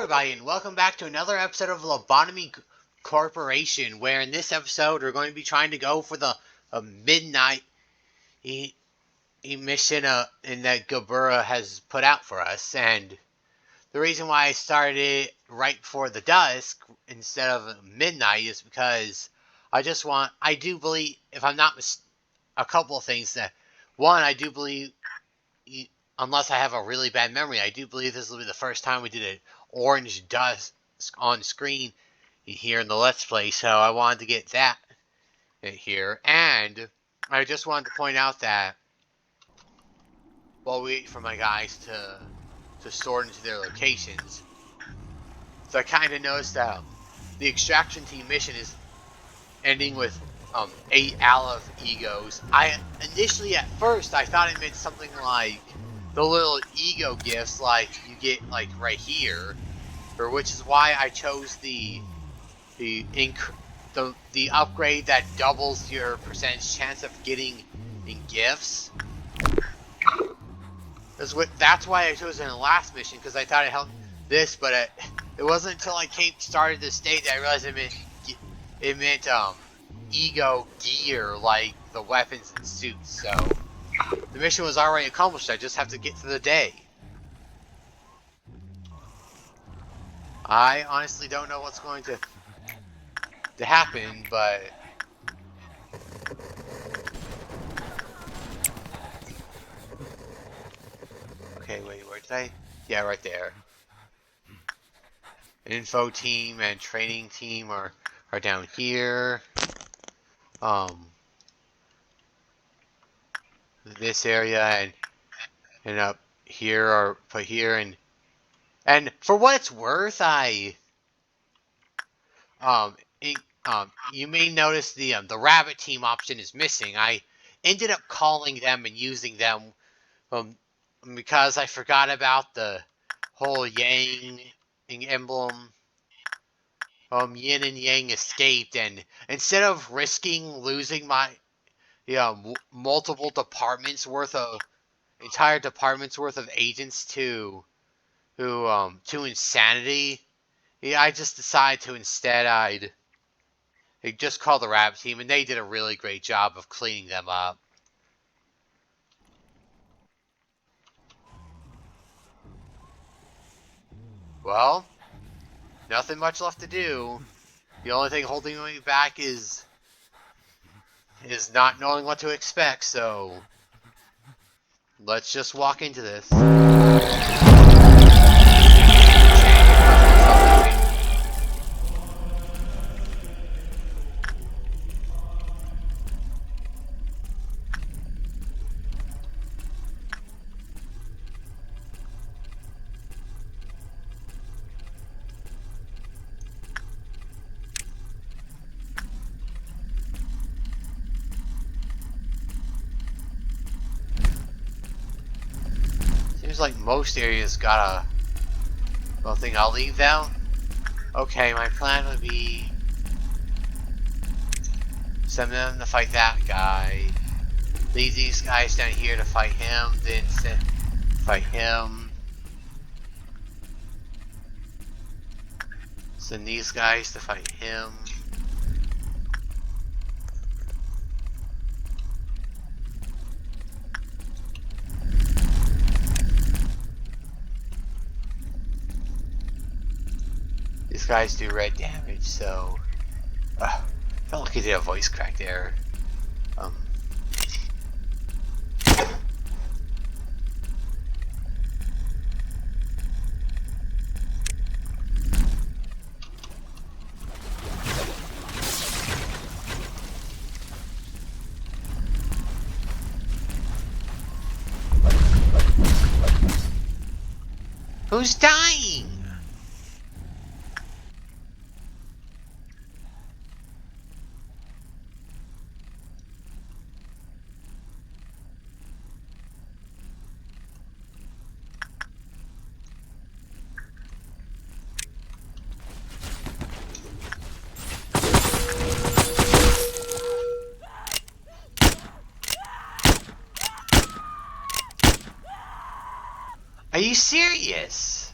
everybody, and welcome back to another episode of Lobotomy Corporation, where in this episode we're going to be trying to go for the midnight mission in that Geburah has put out for us. And the reason why I started it right before the dusk instead of midnight is because I do believe, if I'm not a couple of things. That one, I do believe, unless I have a really bad memory, I do believe this will be the first time we did an orange dust on screen here in the Let's Play, so I wanted to get that here. And I just wanted to point out that while we wait for my guys to sort into their locations, so I kind of noticed that the extraction team mission is ending with 8 Aleph egos. Initially, at first, I thought it meant something like the little ego gifts like you get like right here, or which is why I chose the upgrade that doubles your percentage chance of getting in gifts. That's why I chose it in the last mission, because I thought it helped this, but it wasn't until I started this state that I realized it meant ego gear, like the weapons and suits. So the mission was already accomplished. I just have to get through the day. I honestly don't know what's going to happen, but okay, wait, where did I? Yeah, right there. Info team and training team are down here. This area and up here are put here, and for what it's worth, you may notice the rabbit team option is missing. I ended up calling them and using them because I forgot about the whole Yang emblem. Yin and Yang escaped, and instead of risking losing my multiple departments worth of entire departments worth of agents to insanity, I just decided to instead I'd just call the rabbit team, and they did a really great job of cleaning them up. Well, nothing much left to do. The only thing holding me back is not knowing what to expect, so let's just walk into this. Seems like most areas got a thing. I'll leave them. Okay, my plan would be send them to fight that guy. Leave these guys down here to fight him. Then fight him. Send these guys to fight him. These guys do red damage, so felt like I did a voice crack there. Who's dying? Are you serious?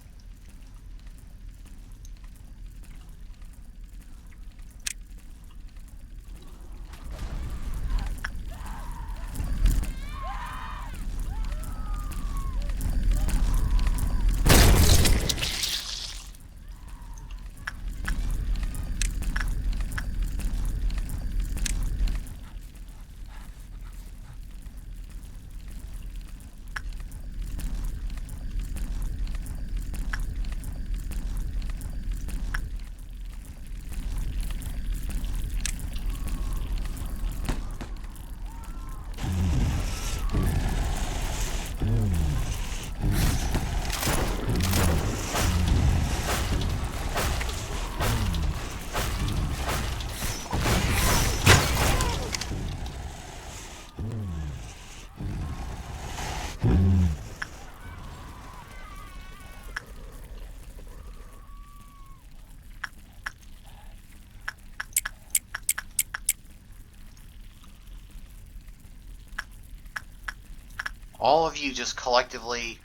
All of you just collectively...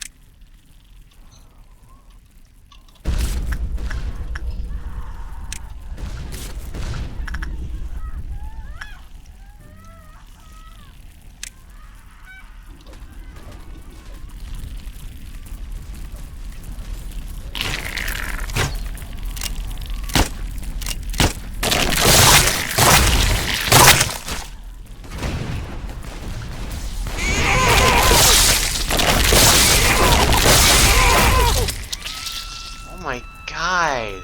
Oh my god!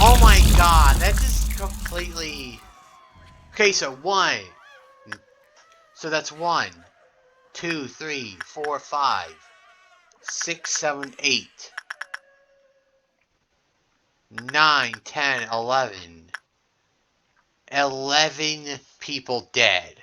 Oh my god, that just completely... Okay, so 1. So that's 1, 2, 3, 4, 5, 6, 7, 8, 9, 10, 11. 11 people dead.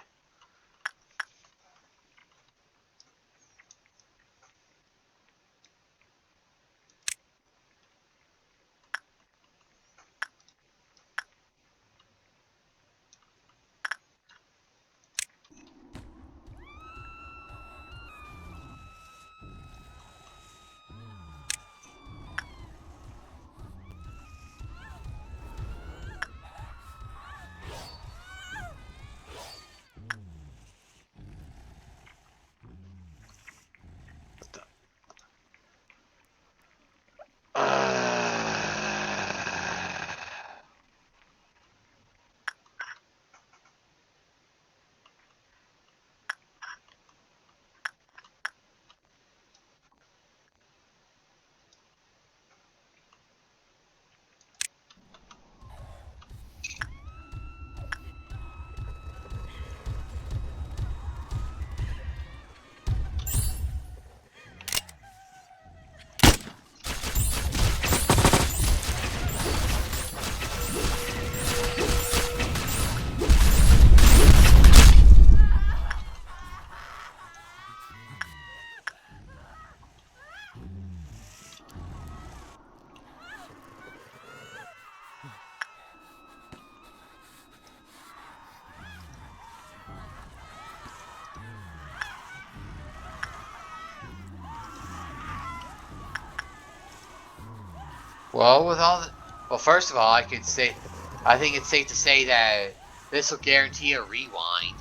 Well, with all the... Well, first of all, I think it's safe to say that this will guarantee a rewind.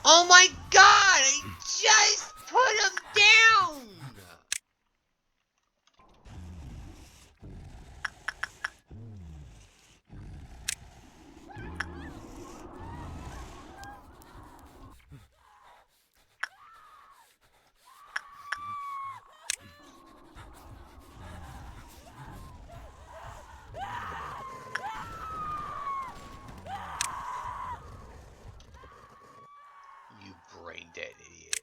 Oh my god! I just put him down! You brain dead idiot.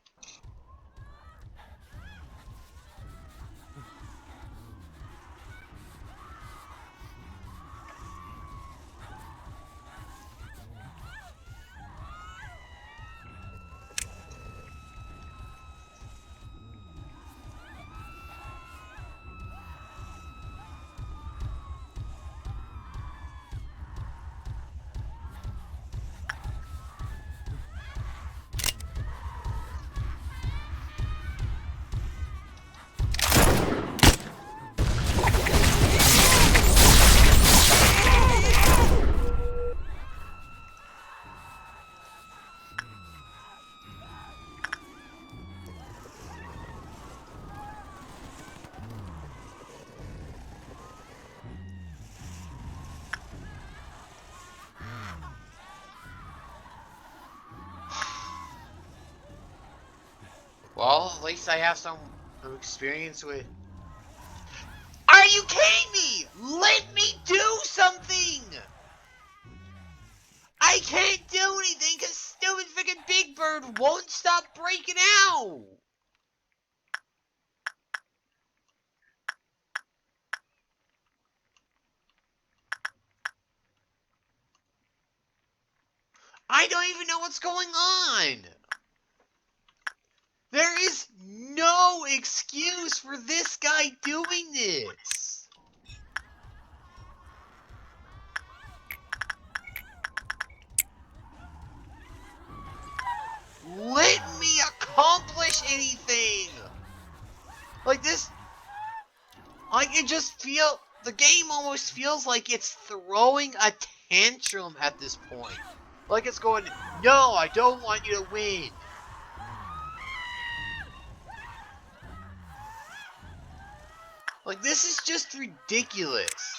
Well, at least I have some experience with... Are you kidding me? Let me do something! I can't do anything because stupid freaking Big Bird won't stop breaking out! I don't even know what's going on. There is no excuse for this guy doing this. Let me accomplish anything. Like this, like the game almost feels like it's throwing a tantrum at this point. Like it's going, no, I don't want you to win. Like, this is just ridiculous.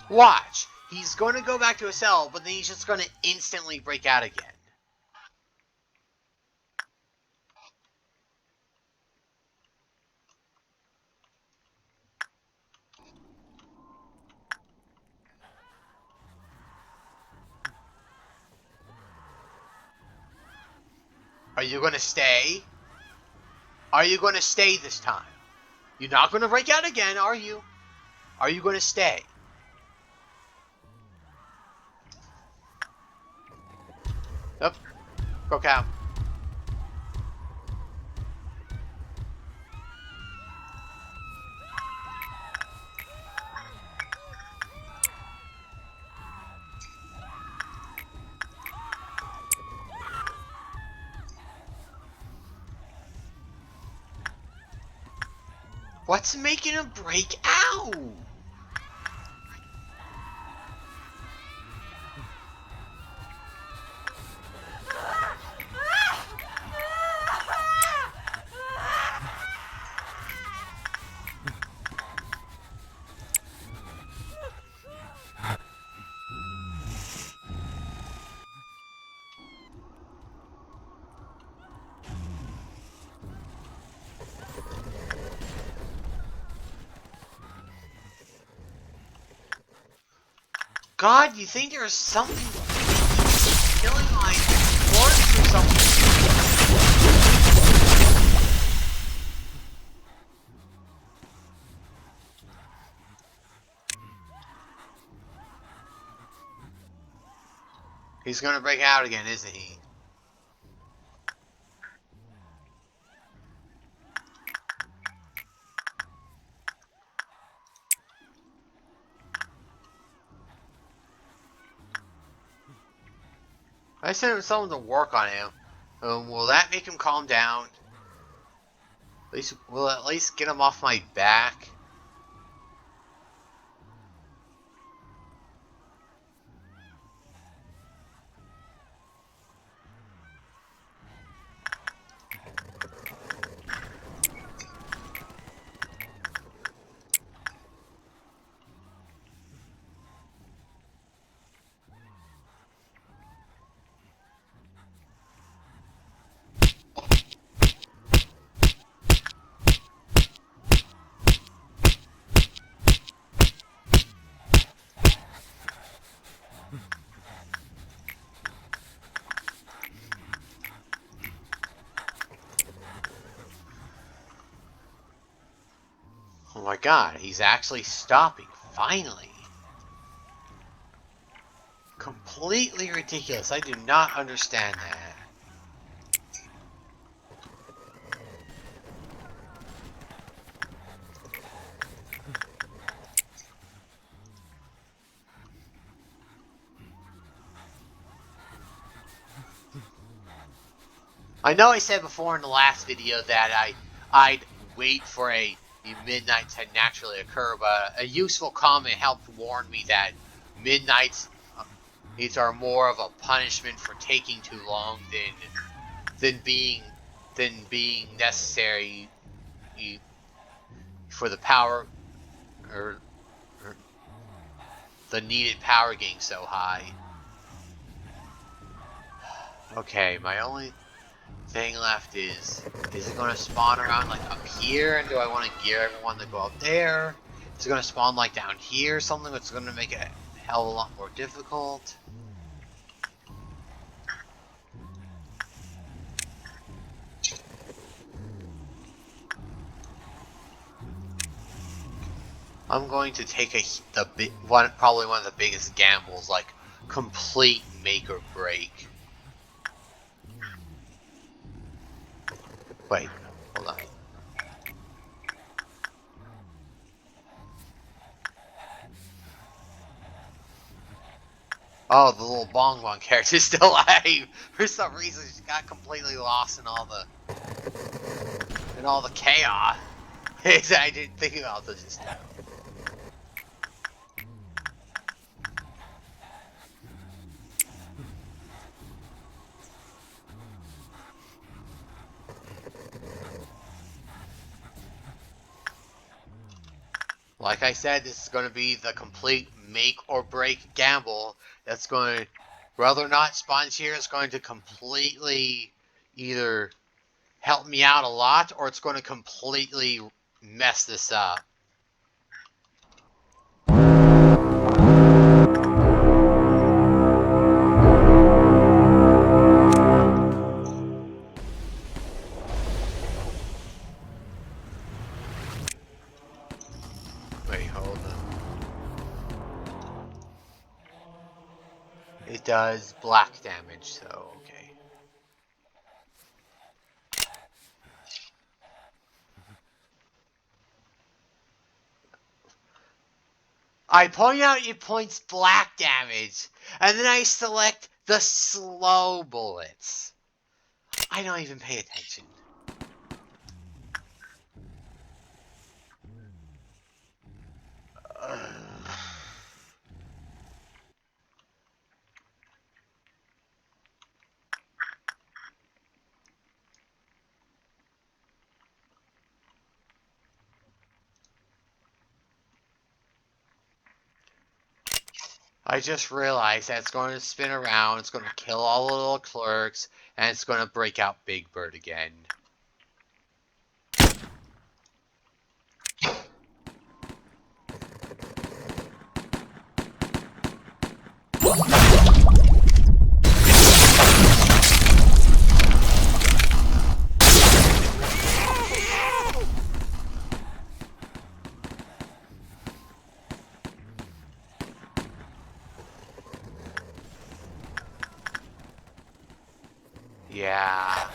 Watch. He's going to go back to his cell, but then he's just going to instantly break out again. Are you going to stay? Are you going to stay this time? You're not going to break out again, are you? Are you going to stay? Yep. Broke out. What's making him break out? God, you think there's something killing my corpse or something? He's gonna break out again, isn't he? I sent him someone to work on him. Will that make him calm down? Will at least get him off my back? Oh my god, he's actually stopping, finally. Completely ridiculous, I do not understand that. I know I said before in the last video that I'd wait for the midnights to naturally occur, but a useful comment helped warn me that midnights these are more of a punishment for taking too long than being necessary for the power or the needed power getting so high. Okay, my only thing left is it going to spawn around like up here, and do I want to gear everyone to go up there? Is it going to spawn like down here, something that's going to make it a hell of a lot more difficult? I'm going to take probably one of the biggest gambles, like complete make or break. Wait, hold on. Oh, the little Bong Bong character is still alive. For some reason, she got completely lost in all the chaos. I didn't think about this just now. Like I said, this is going to be the complete make or break gamble. That's going to, whether or not spawns here is going to completely either help me out a lot, or it's going to completely mess this up. Wait, hold on. It does black damage, so okay. I point out it points black damage, and then I select the slow bullets. I don't even pay attention. I just realized that it's going to spin around, it's going to kill all the little clerks, and it's going to break out Big Bird again. Yeah.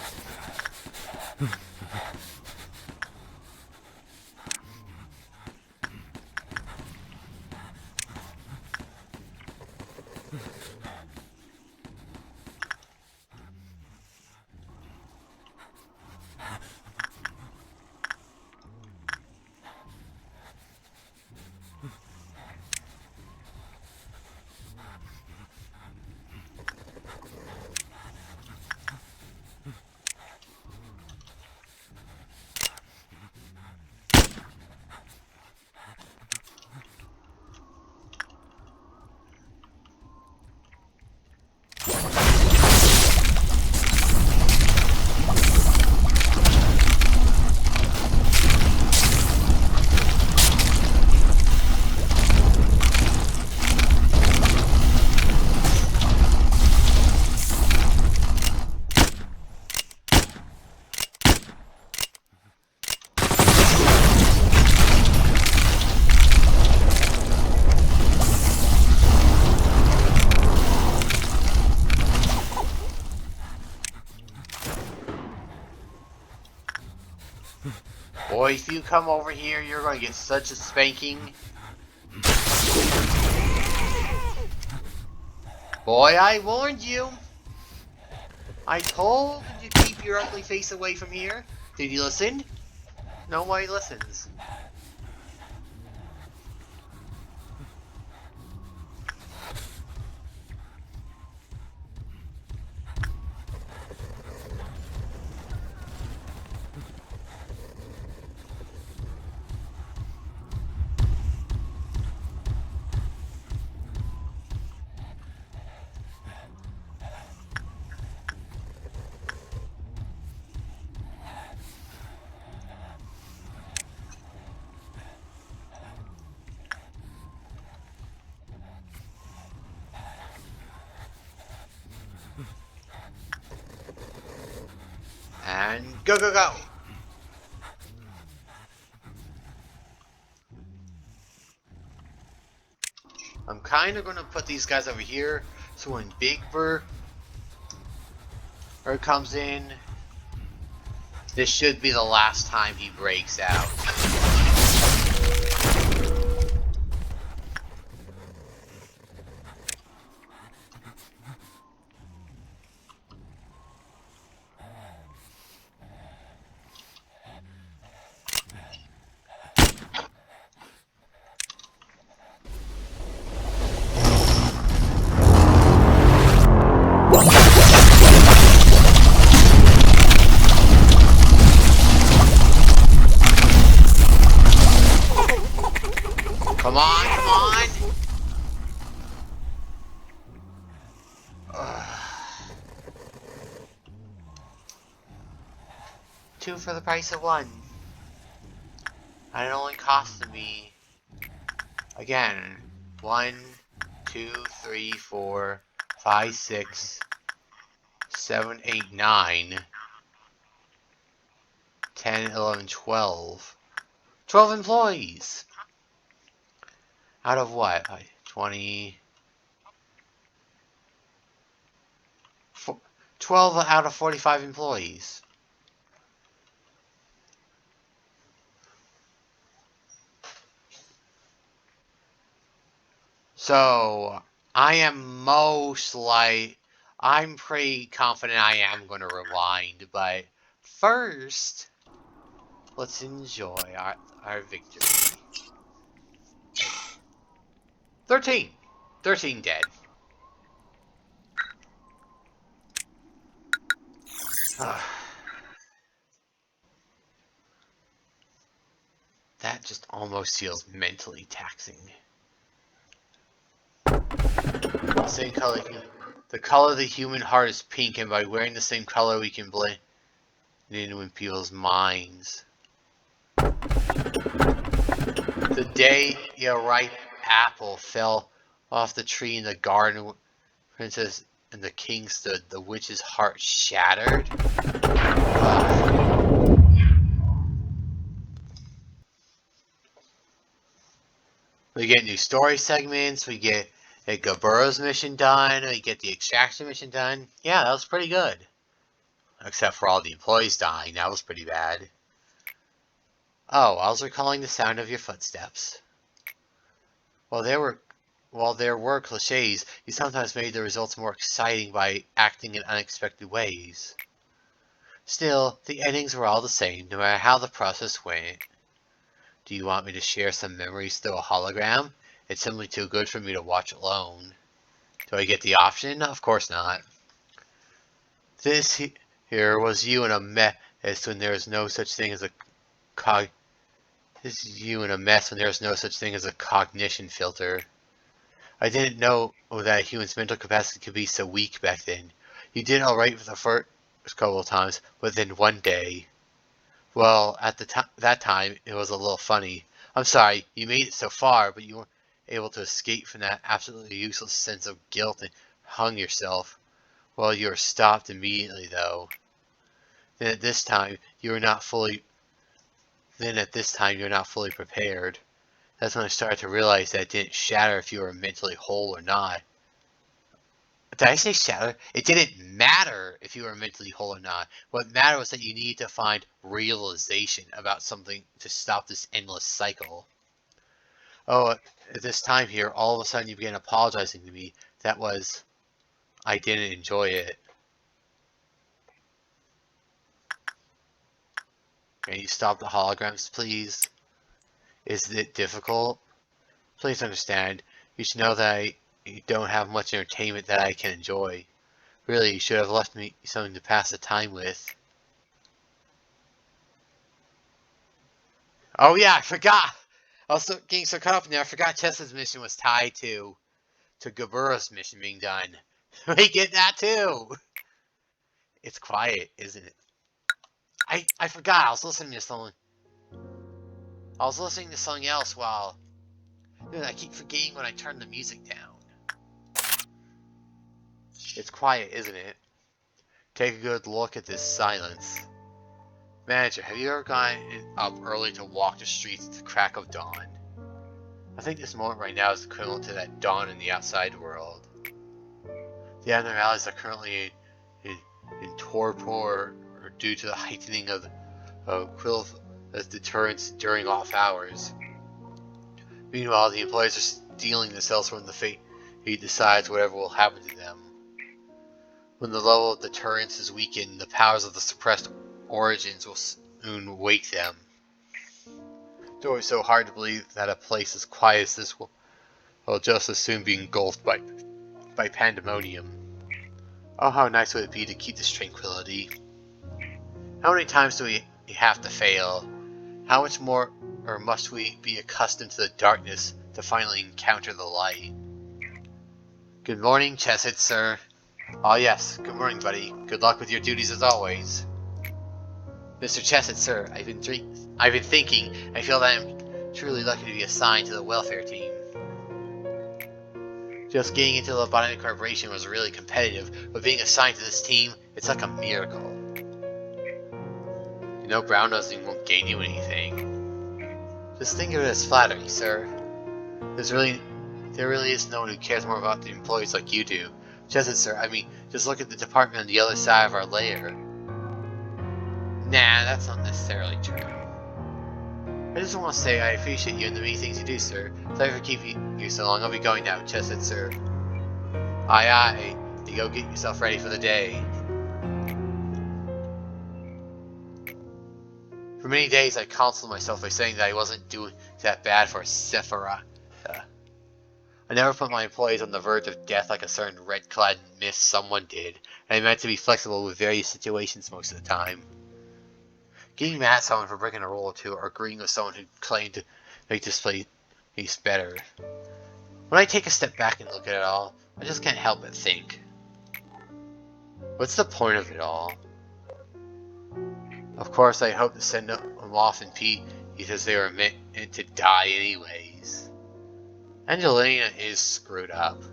Boy, if you come over here, you're going to get such a spanking. Boy, I warned you. I told you to keep your ugly face away from here. Did you listen? Nobody listens. Go, go, go! I'm kind of going to put these guys over here, so when Geburah comes in, this should be the last time he breaks out. Come on, come on! Two for the price of one. And it only costed me, again, 1, 2, 3, 4, 5, 6, 7, 8, 9, 10, 11, 12. 12 employees! Out of what? 20... 12 out of 45 employees. So, I'm pretty confident I am going to rewind, but first, let's enjoy our victory. 13. 13 dead. That just almost feels mentally taxing. Same color. The color of the human heart is pink, and by wearing the same color, we can blend in people's minds. The day a ripe apple fell off the tree in the garden, Princess and the king stood. The witch's heart shattered. We get new story segments. We get a Geburah's mission done. We get the extraction mission done. Yeah, that was pretty good. Except for all the employees dying. That was pretty bad. Oh, I was recalling the sound of your footsteps. While there were cliches, you sometimes made the results more exciting by acting in unexpected ways. Still, the endings were all the same, no matter how the process went. Do you want me to share some memories through a hologram? It's simply too good for me to watch alone. Do I get the option? Of course not. This here was you in a mess when there is no such thing as a This is you in a mess when there is no such thing as a cognition filter. I didn't know that a human's mental capacity could be so weak back then. You did alright for the first couple of times, but then one day... Well, at that time, it was a little funny. I'm sorry, you made it so far, but you weren't able to escape from that absolutely useless sense of guilt and hung yourself. Well, you were stopped immediately, though. Then at this time, you're not fully prepared. That's when I started to realize that it didn't shatter if you were mentally whole or not. Did I say shatter? It didn't matter if you were mentally whole or not. What mattered was that you needed to find realization about something to stop this endless cycle. Oh, at this time here, all of a sudden you began apologizing to me. I didn't enjoy it. Can you stop the holograms, please? Is it difficult? Please understand. You should know that I don't have much entertainment that I can enjoy. Really, you should have left me something to pass the time with. Oh yeah, I forgot! I was getting so caught up in there, I forgot Chesed's mission was tied to Geburah's mission being done. We get that too! It's quiet, isn't it? I forgot, I was listening to something. I was listening to something else while... Dude, I keep forgetting when I turn the music down. It's quiet, isn't it? Take a good look at this silence. Manager, have you ever gone up early to walk the streets at the crack of dawn? I think this moment right now is equivalent to that dawn in the outside world. The abnormalities are currently in torpor or due to the heightening of quill as deterrence during off hours. Meanwhile, the employees are stealing the cells from the fate he decides whatever will happen to them. When the level of deterrence is weakened, the powers of the suppressed origins will soon wake them. It's always so hard to believe that a place as quiet as this will just as soon be engulfed by pandemonium. Oh, how nice would it be to keep this tranquility? How many times do we have to fail? How much more or must we be accustomed to the darkness to finally encounter the light? Good morning, Chesed, sir. Oh yes, good morning, buddy. Good luck with your duties as always. Mr. Chesed, sir, I've been thinking. I feel that I'm truly lucky to be assigned to the welfare team. Just getting into the Lobotomy Corporation was really competitive, but being assigned to this team, it's like a miracle. You know, brown nosing won't gain you anything. Just think of it as flattery, sir. There really is no one who cares more about the employees like you do. Chesed, sir, I mean, just look at the department on the other side of our layer. Nah, that's not necessarily true. I just want to say I appreciate you and the many things you do, sir. Sorry for keeping you so long. I'll be going now, Chesed, sir. Aye, aye. You go get yourself ready for the day. For many days I consoled myself by saying that I wasn't doing that bad for Geburah. I never put my employees on the verge of death like a certain red-clad myth someone did, and I meant to be flexible with various situations most of the time. Getting mad at someone for breaking a rule or two, or agreeing with someone who claimed to make this place better. When I take a step back and look at it all, I just can't help but think. What's the point of it all? Of course, I hope to send them off in peace because they were meant to die anyways. Angelina is screwed up.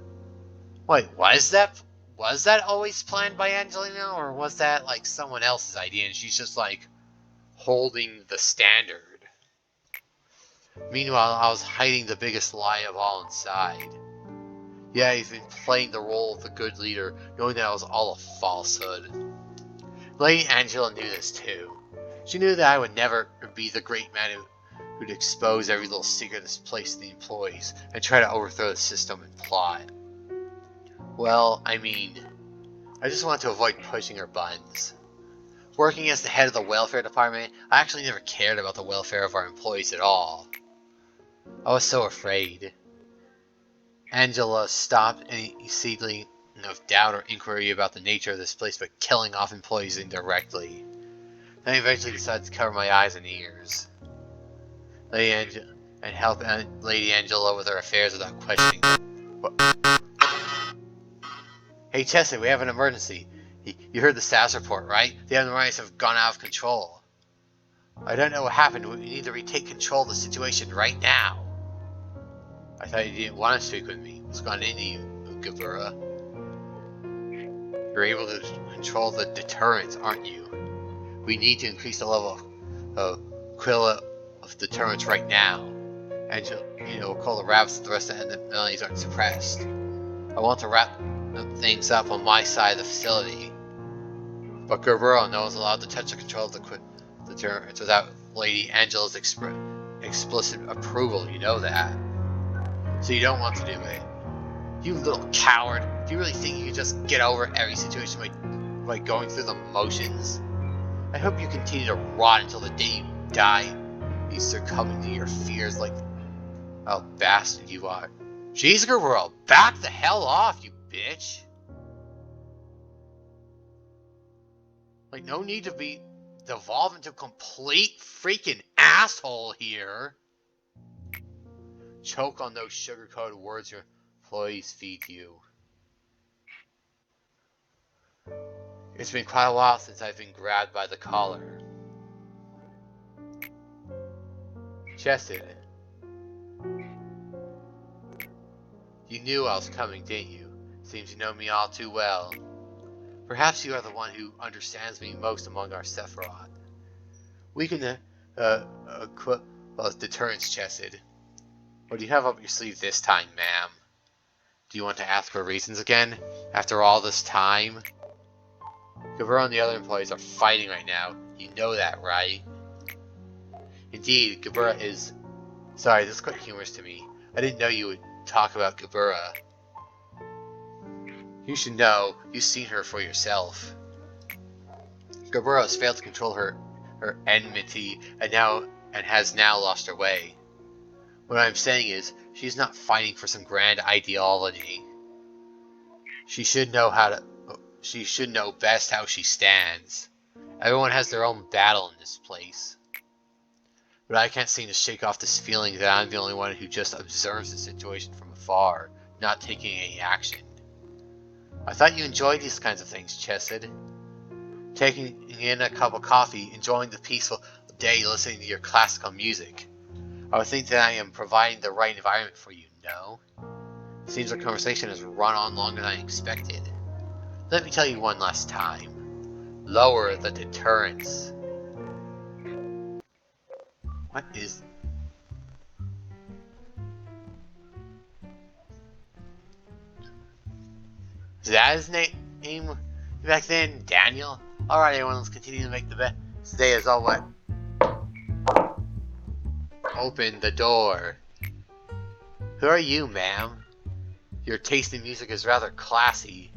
Wait, was that always planned by Angelina, or was that like someone else's idea and she's just like holding the standard? Meanwhile, I was hiding the biggest lie of all inside. Yeah, I've been playing the role of the good leader, knowing that it was all a falsehood. Lady Angela knew this too. She knew that I would never be the great man who'd expose every little secret of this place to the employees and try to overthrow the system and plot. Well, I mean, I just wanted to avoid pushing her buttons. Working as the head of the welfare department, I actually never cared about the welfare of our employees at all. I was so afraid. Angela stopped any seedling of doubt or inquiry about the nature of this place by killing off employees indirectly. Then I eventually decided to cover my eyes and ears. And help Lady Angela with her affairs without questioning. Hey Chesed, we have an emergency. You heard the status report, right? The abnormalities have gone out of control. I don't know what happened. We need to retake control of the situation right now. I thought you didn't want to speak with me. What's gone into you, Geburah? You're able to control the deterrence, aren't you? We need to increase the level of quill of deterrence right now. And we'll call the rabbits so the rest of the abnormalities aren't suppressed. I want to wrap things up on my side of the facility. But Geburah knows allowed to touch the control of the deterrence without Lady Angela's explicit approval, you know that. So you don't want to do it. You little coward. Do you really think you can just get over every situation by going through the motions? I hope you continue to rot until the day you die. You succumbing to your fears like a bastard you are. Jeez, Geburah, back the hell off, you bitch. Like, no need to be devolved into a complete freaking asshole here. Choke on those sugar-coated words your employees feed you. It's been quite a while since I've been grabbed by the collar. Chesed. You knew I was coming, didn't you? Seems you know me all too well. Perhaps you are the one who understands me most among our Sephiroth. We can equip deterrence, Chesed. What do you have up your sleeve this time, ma'am? Do you want to ask for reasons again? After all this time? Geburah and the other employees are fighting right now. You know that, right? Indeed, Geburah is... Sorry, this is quite humorous to me. I didn't know you would talk about Geburah. You should know. You've seen her for yourself. Geburah has failed to control her enmity and has now lost her way. What I'm saying is, she's not fighting for some grand ideology. She should know best how she stands. Everyone has their own battle in this place. But I can't seem to shake off this feeling that I'm the only one who just observes the situation from afar, not taking any action. I thought you enjoyed these kinds of things, Chesed. Taking in a cup of coffee, enjoying the peaceful day listening to your classical music. I would think that I am providing the right environment for you, no? It seems our conversation has run on longer than I expected. Let me tell you one last time. Lower the deterrence. What is... Is that his name back then? Daniel? Alright everyone, let's continue to make the best day as all what? Open the door. Who are you, ma'am? Your taste in music is rather classy.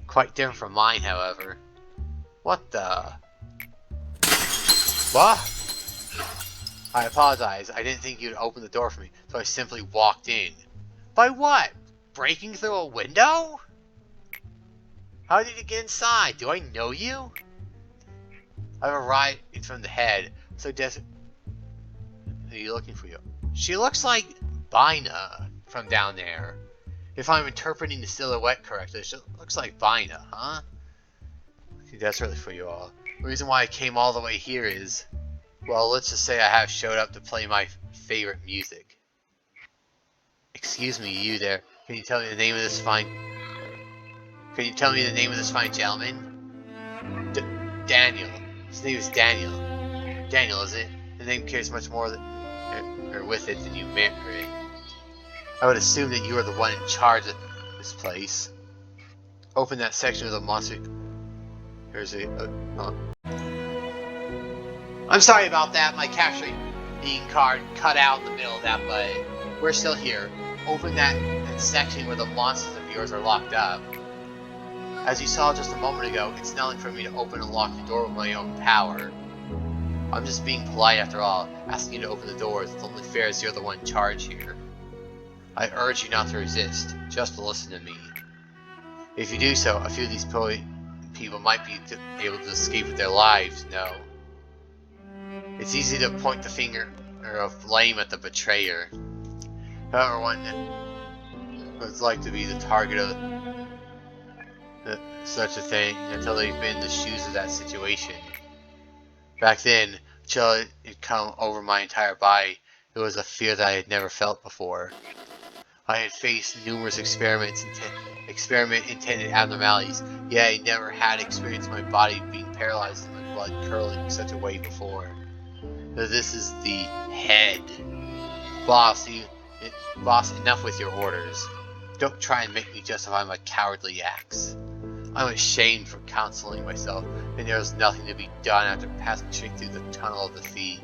Quite different from mine, however. What the... What? I apologize. I didn't think you'd open the door for me, so I simply walked in. By what? Breaking through a window? How did you get inside? Do I know you? I've arrived from the head, so desperate. Are you looking for you? She looks like Binah from down there. If I'm interpreting the silhouette correctly, she looks like Binah, huh? See, desperately for you all. The reason why I came all the way here is, well, let's just say I have showed up to play my favorite music. Excuse me, you there. Can you tell me the name of this fine... Can you tell me the name of this fine gentleman? Daniel. His name is Daniel. Daniel, is it? The name carries much more with it than you marry. I would assume that you are the one in charge of this place. Open that section of the monster. Here's a... I'm sorry about that. My capturing card cut out in the middle of that, but we're still here. Open that section where the monsters of yours are locked up. As you saw just a moment ago, it's nothing for me to open and lock the door with my own power. I'm just being polite after all, asking you to open the doors. It's only fair as you're the one in charge here. I urge you not to resist, just to listen to me. If you do so, a few of these people might be able to escape with their lives, no. It's easy to point the finger of blame at the betrayer. However, one would like to be the target of such a thing until they've been in the shoes of that situation. Back then, chill had come over my entire body. It was a fear that I had never felt before. I had faced numerous experiment-intended abnormalities, yet I never had experienced my body being paralyzed and my blood curdling in such a way before. So this is the head. Boss, enough with your orders. Don't try and make me justify my cowardly acts. I'm ashamed for counseling myself, and there is nothing to be done after passing straight through the tunnel of the thief.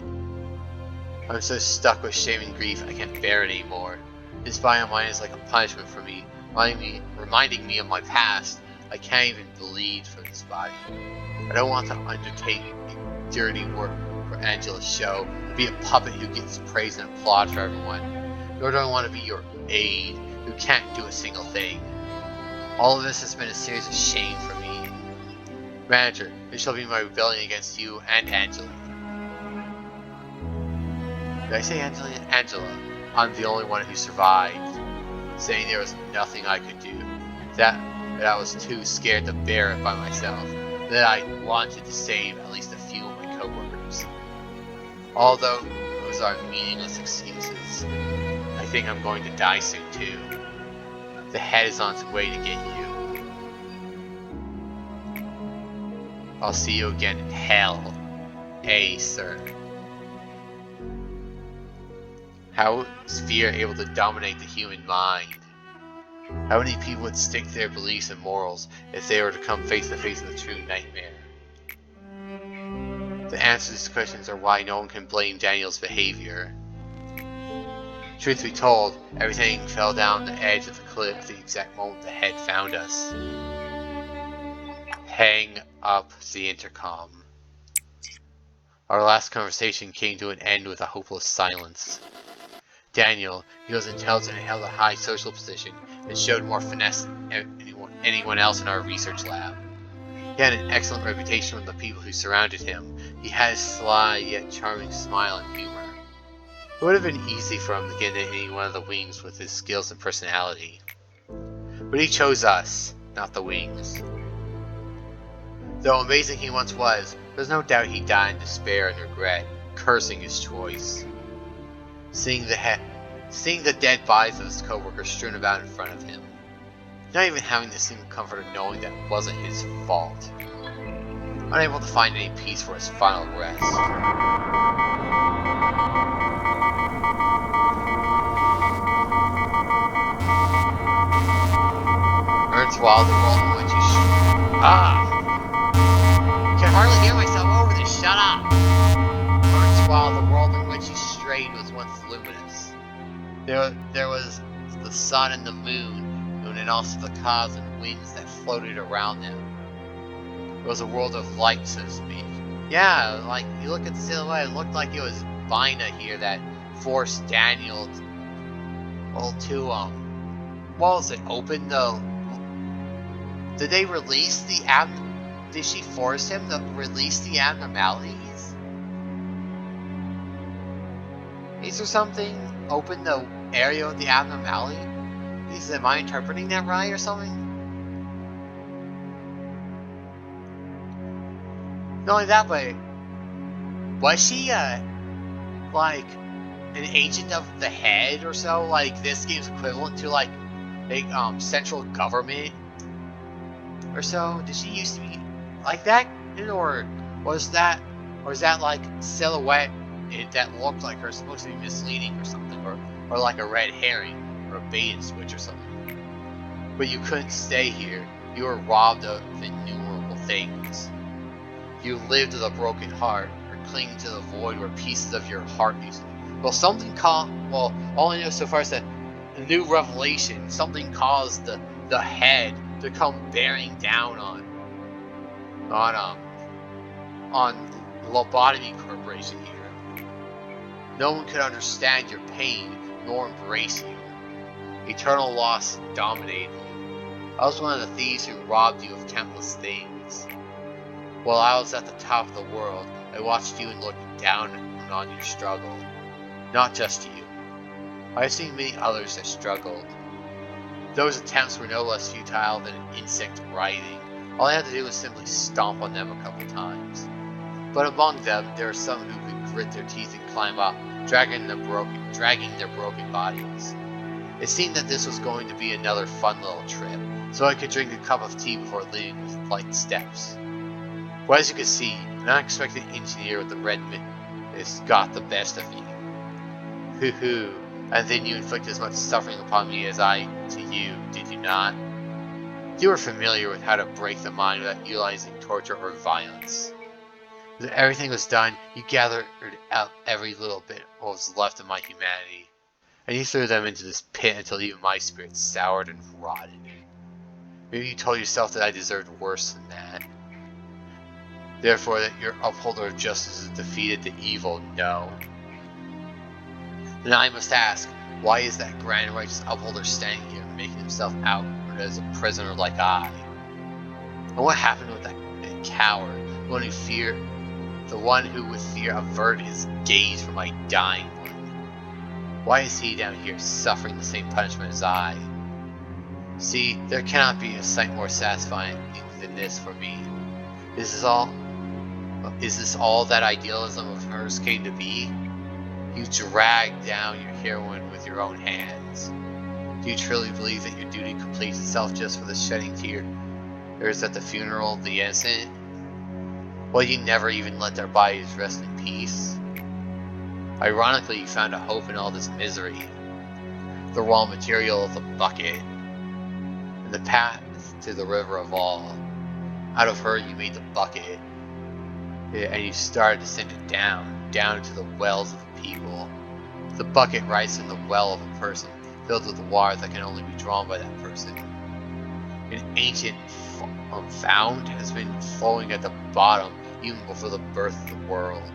I'm so stuck with shame and grief I can't bear it anymore. This body of mine is like a punishment for me, reminding me of my past. I can't even bleed for this body. I don't want to undertake dirty work for Angela's show, and be a puppet who gets praise and applaud for everyone. Nor do I want to be your aide, who can't do a single thing. All of this has been a series of shame for me. Manager, this shall be my rebellion against you and Angela. Did I say Angela? Angela. I'm the only one who survived. Saying there was nothing I could do. That I was too scared to bear it by myself. That I wanted to save at least a few of my coworkers. Although those are meaningless excuses, I think I'm going to die soon too. The head is on its way to get you. I'll see you again in hell. sir. How is fear able to dominate the human mind? How many people would stick to their beliefs and morals if they were to come face to face with a true nightmare? The answer to these questions are why no one can blame Daniel's behavior. Truth be told, everything fell down the edge of the cliff the exact moment the head found us. Hang up the intercom. Our last conversation came to an end with a hopeless silence. Daniel, he was intelligent and held a high social position and showed more finesse than anyone else in our research lab. He had an excellent reputation with the people who surrounded him. He had a sly yet charming smile and humor. It would have been easy for him to get into any one of the wings with his skills and personality. But he chose us, not the wings. Though amazing he once was, there's no doubt he died in despair and regret, cursing his choice. Seeing the dead bodies of his co-workers strewn about in front of him. Not even having the single comfort of knowing that it wasn't his fault. Unable to find any peace for his final rest. While the world in which you can hardly hear myself over this, shut up! While the world in which he strayed was once luminous. There was the sun and the moon, and also the clouds and winds that floated around them. It was a world of light, so to speak. Yeah, like, you look at the silhouette, it looked like it was Binah here that forced Daniel to, what was it, open the... Did they release the Did she force him to release the abnormalities? Is there something? Open the area of the abnormality? Am I interpreting that right or something? Not only that, but was she like an agent of the head or so? Like this game's equivalent to like a central government? Or so? Did she used to be like that? Or is that like silhouette that looked like her supposed to be misleading or something? Or like a red herring or a bait and switch or something? But you couldn't stay here. You were robbed of innumerable things. You lived with a broken heart, or clinging to the void where pieces of your heart used to be. Well, all I know so far is that a new revelation, something caused the head to come bearing down on Lobotomy Corporation here. No one could understand your pain nor embrace you. Eternal loss dominated you. I was one of the thieves who robbed you of countless things. While I was at the top of the world, I watched you and looked down on your struggle. Not just you. I have seen many others that struggled. Those attempts were no less futile than an insect writhing. All I had to do was simply stomp on them a couple times. But among them, there are some who could grit their teeth and climb up, dragging their broken bodies. It seemed that this was going to be another fun little trip, so I could drink a cup of tea before leaving with light steps. But as you could see, an unexpected engineer with the red mist got the best of me. Hoo-hoo. And then you inflicted as much suffering upon me as I to you, did you not? You were familiar with how to break the mind without utilizing torture or violence. When everything was done, you gathered out every little bit of what was left of my humanity, and you threw them into this pit until even my spirit soured and rotted. Maybe you told yourself that I deserved worse than that. Therefore, that your upholder of justice has defeated the evil, no. Then I must ask, why is that grand righteous upholder standing here making himself out as a prisoner like I? And what happened with that coward, the one who with fear averted his gaze from my dying one? Why is he down here suffering the same punishment as I? See, there cannot be a sight more satisfying than this for me. Is this all that idealism of hers came to be? You dragged down your heroine with your own hands. Do you truly believe that your duty completes itself just for the shedding tears at the funeral of the innocent? Well, you never even let their bodies rest in peace. Ironically, you found a hope in all this misery. The raw material of the bucket, and the path to the river of all. Out of her you made the bucket, and you started to send it down into the wells of the people. The bucket rises in the well of a person, filled with water that can only be drawn by that person. An ancient fount has been flowing at the bottom even before the birth of the world.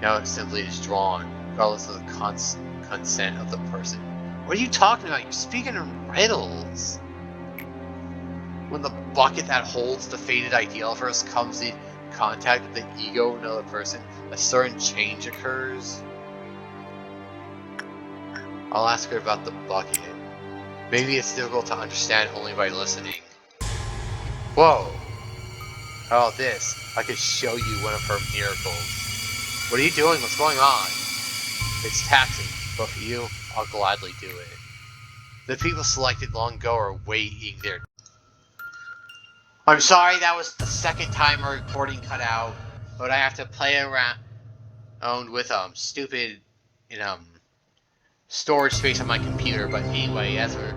Now it simply is drawn, regardless of the consent of the person. What are you talking about? You're speaking in riddles. When the bucket that holds the faded ideal of hers comes in contact with the ego of another person, a certain change occurs. I'll ask her about the bucket. Maybe it's difficult to understand only by listening. Whoa! Oh, this. I could show you one of her miracles. What are you doing? What's going on? It's taxing, but for you, I'll gladly do it. The people selected long ago are waiting there. I'm sorry, that was the second time our recording cut out, but I have to play around with stupid storage space on my computer. But anyway, as we're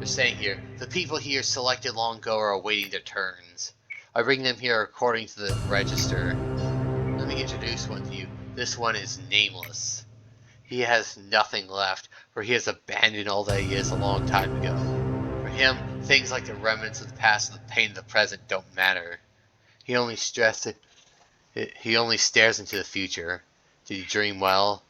saying here, the people here selected long ago are awaiting their turns. I bring them here according to the register. Let me introduce one to you. This one is nameless. He has nothing left, for he has abandoned all that he is a long time ago. For him, things like the remnants of the past and the pain of the present don't matter. He only stares into the future. Did you dream well?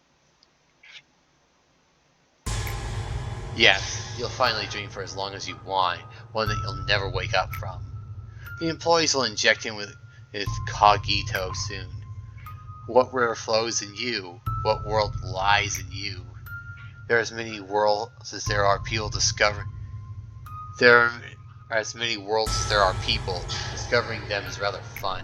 Yes, you'll finally dream for as long as you want, one that you'll never wake up from. The employees will inject him with cogito soon. What river flows in you? What world lies in you? There are as many worlds as there are people discovering. There are as many worlds as there are people. Discovering them is rather fun.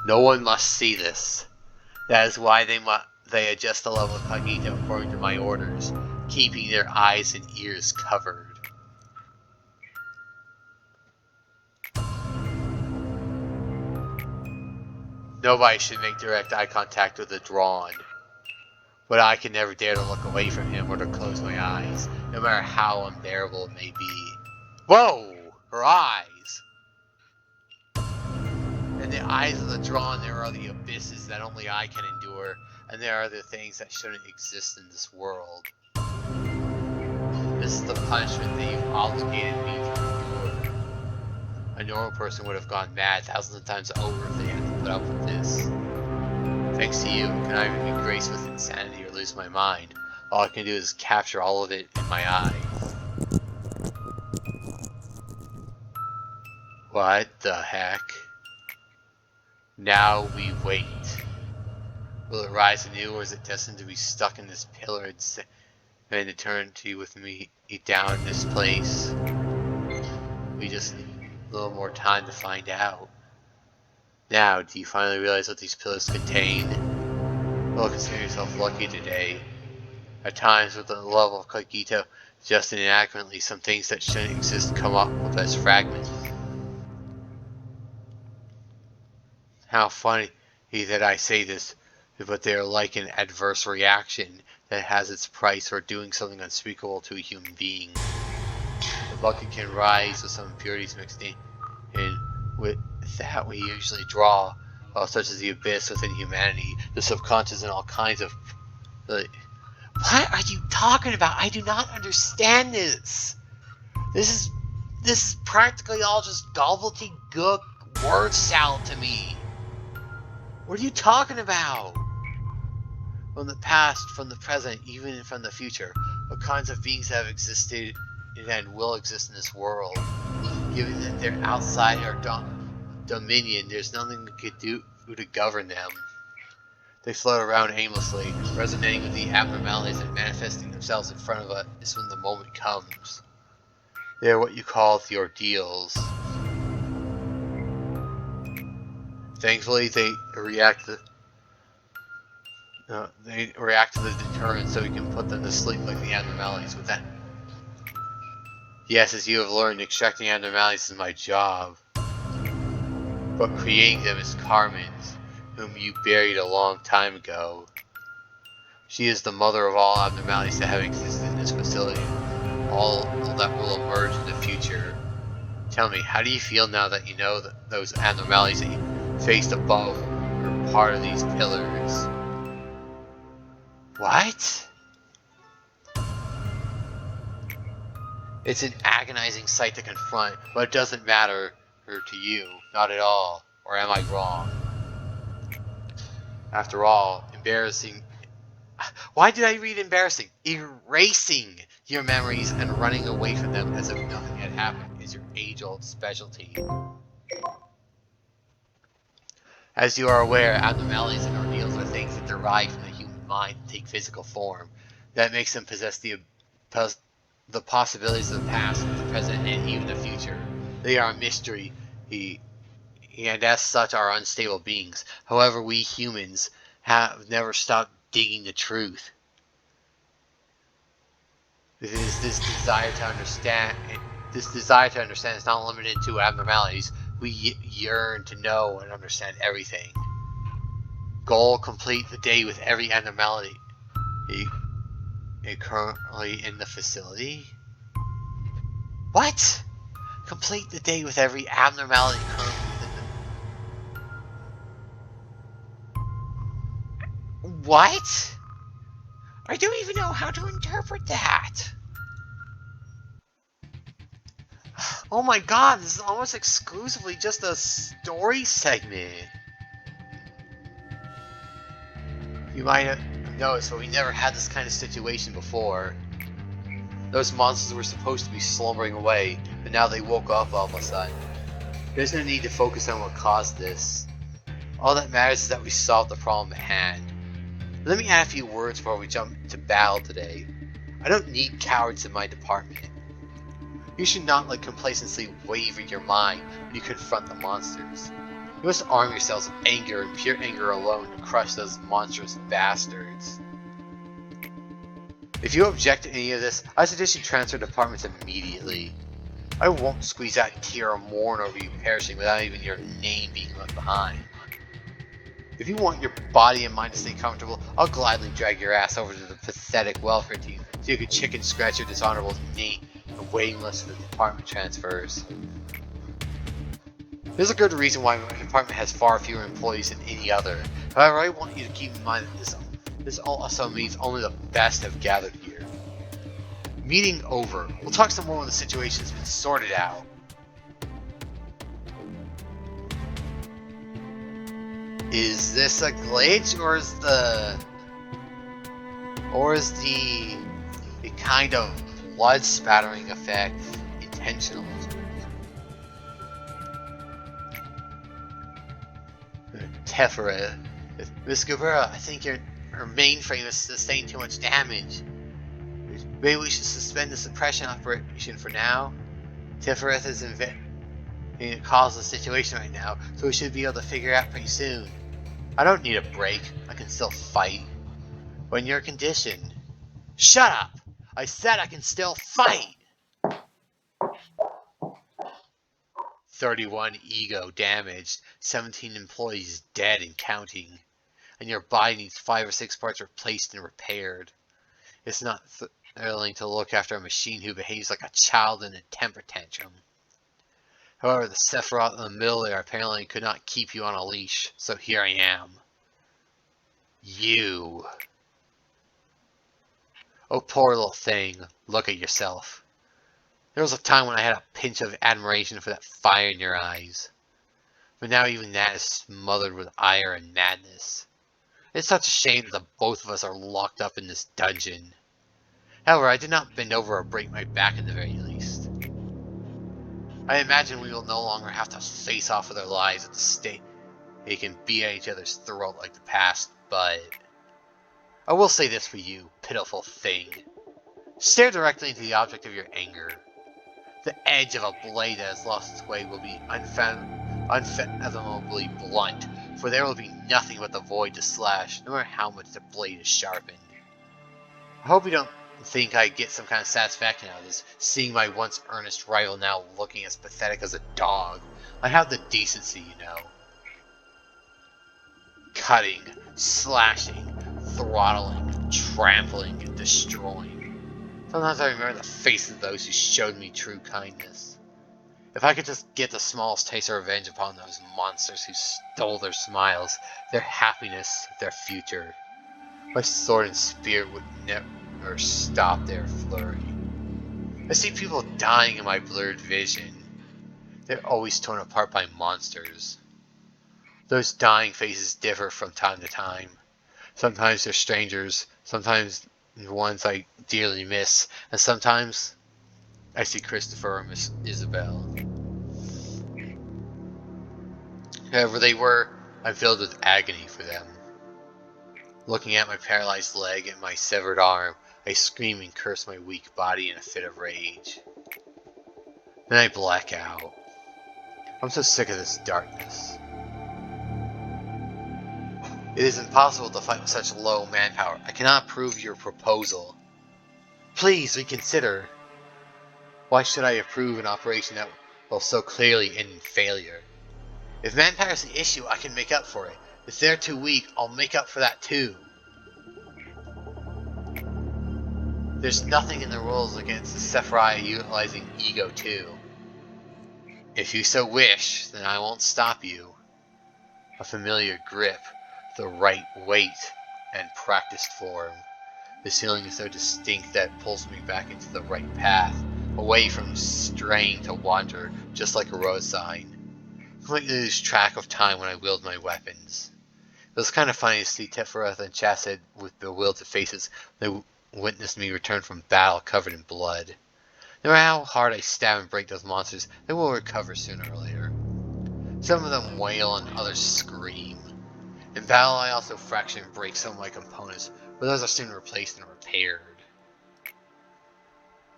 No one must see this. That is why they adjust the level of cogito according to my orders, keeping their eyes and ears covered. Nobody should make direct eye contact with the drawn, but I can never dare to look away from him or to close my eyes, no matter how unbearable it may be. Whoa! Her eyes! In the eyes of the drawn, there are the abysses that only I can endure, and there are the things that shouldn't exist in this world. This is the punishment that you've obligated me to endure. A normal person would have gone mad thousands of times over if they had to put up with this. Thanks to you, can I even be graced with insanity or lose my mind? All I can do is capture all of it in my eyes. What the heck? Now we wait. Will it rise anew, or is it destined to be stuck in this pillar and eternity with me down in this place? We just need a little more time to find out. Now, do you finally realize what these pillars contain? Well, consider yourself lucky today. At times, with the level of cogito adjusted inaccurately, some things that shouldn't exist come up with as fragments. How funny that I say this, but they are like an adverse reaction that has its price for doing something unspeakable to a human being. The bucket can rise with some impurities mixed in, and with that we usually draw, such as the abyss within humanity, the subconscious, and all kinds of... What are you talking about? I do not understand this. This is practically all just gobbledygook word salad to me. What are you talking about? From the past, from the present, even from the future, what kinds of beings have existed and will exist in this world? Given that they're outside our dominion, there's nothing we could do to govern them. They float around aimlessly, resonating with the abnormalities and manifesting themselves in front of us when the moment comes. They are what you call the ordeals. Thankfully, they react They react to the deterrent so we can put them to sleep like the abnormalities with that. Yes, as you have learned, extracting abnormalities is my job. But creating them is Carmen's, whom you buried a long time ago. She is the mother of all abnormalities that have existed in this facility, all that will emerge in the future. Tell me, how do you feel now that you know that those abnormalities that you faced above are part of these pillars? What? It's an agonizing sight to confront, but it doesn't matter to you, not at all. Or am I wrong? After all, embarrassing. Why did I read embarrassing? Erasing your memories and running away from them as if nothing had happened is your age-old specialty. As you are aware, abnormalities and ordeals are things that derive from the human mind and take physical form. That makes them possess the possibilities of the past, the present, and even the future. They are a mystery, and as such are unstable beings. However, we humans have never stopped digging the truth. It is this desire to understand. This desire to understand is not limited to abnormalities. We yearn to know and understand everything. Goal: complete the day with every abnormality currently in the facility. What? Complete the day with every abnormality currently within the... What? I don't even know how to interpret that. Oh my god, this is almost exclusively just a story segment. You might have noticed, but we never had this kind of situation before. Those monsters were supposed to be slumbering away, but now they woke up all of a sudden. There's no need to focus on what caused this. All that matters is that we solved the problem at hand. Let me add a few words before we jump into battle today. I don't need cowards in my department. You should not let complacency waver your mind when you confront the monsters. You must arm yourselves with anger and pure anger alone to crush those monstrous bastards. If you object to any of this, I suggest you transfer departments immediately. I won't squeeze out a tear or mourn over you perishing without even your name being left behind. If you want your body and mind to stay comfortable, I'll gladly drag your ass over to the pathetic welfare team so you can chicken scratch your dishonorable name and waiting list for the department transfers. There's a good reason why my department has far fewer employees than any other. However, I want you to keep in mind that this also means only the best have gathered here. Meeting over. We'll talk some more when the situation has been sorted out. Is this a glitch, or is the kind of blood spattering effect intentional? Geburah. Miss Geburah, I think her mainframe has sustained too much damage. Maybe we should suspend the suppression operation for now. Geburah is in cause of the situation right now, so we should be able to figure it out pretty soon. I don't need a break. I can still fight. When you're conditioned. Shut up! I said I can still fight! 31 ego damaged, 17 employees dead and counting, and your body needs 5 or 6 parts replaced and repaired. It's not thrilling to look after a machine who behaves like a child in a temper tantrum. However, the Sephiroth in the middle there apparently could not keep you on a leash, so here I am. You. Oh, poor little thing, look at yourself. There was a time when I had a pinch of admiration for that fire in your eyes. But now even that is smothered with ire and madness. It's such a shame that the both of us are locked up in this dungeon. However, I did not bend over or break my back at the very least. I imagine we will no longer have to face off with our lives at the stake and be at each other's throat like the past, but... I will say this for you, pitiful thing. Stare directly into the object of your anger. The edge of a blade that has lost its way will be unfathomably blunt, for there will be nothing but the void to slash, no matter how much the blade is sharpened. I hope you don't think I get some kind of satisfaction out of this, seeing my once earnest rival now looking as pathetic as a dog. I have the decency, you know. Cutting, slashing, throttling, trampling, and destroying. Sometimes I remember the faces of those who showed me true kindness. If I could just get the smallest taste of revenge upon those monsters who stole their smiles, their happiness, their future, my sword and spear would never stop their flurry. I see people dying in my blurred vision. They're always torn apart by monsters. Those dying faces differ from time to time. Sometimes they're strangers, sometimes ones I dearly miss, and sometimes I see Christopher or Miss Isabel. Whoever they were, I'm filled with agony for them. Looking at my paralyzed leg and my severed arm, I scream and curse my weak body in a fit of rage. Then I black out. I'm so sick of this darkness. It is impossible to fight with such low manpower. I cannot approve your proposal. Please reconsider. Why should I approve an operation that will so clearly end in failure? If manpower is the issue, I can make up for it. If they're too weak, I'll make up for that too. There's nothing in the rules against the Sephrai utilizing ego too. If you so wish, then I won't stop you. A familiar grip, the right weight, and practiced form. This feeling is so distinct that it pulls me back into the right path, away from straying to wander, just like a road sign. I completely lose track of time when I wield my weapons. It was kind of funny to see Teferath and Chesed with bewildered faces when they witnessed me return from battle covered in blood. No matter how hard I stab and break those monsters, they will recover sooner or later. Some of them wail and others scream. In battle I also fracture and break some of my components, but those are soon replaced and repaired.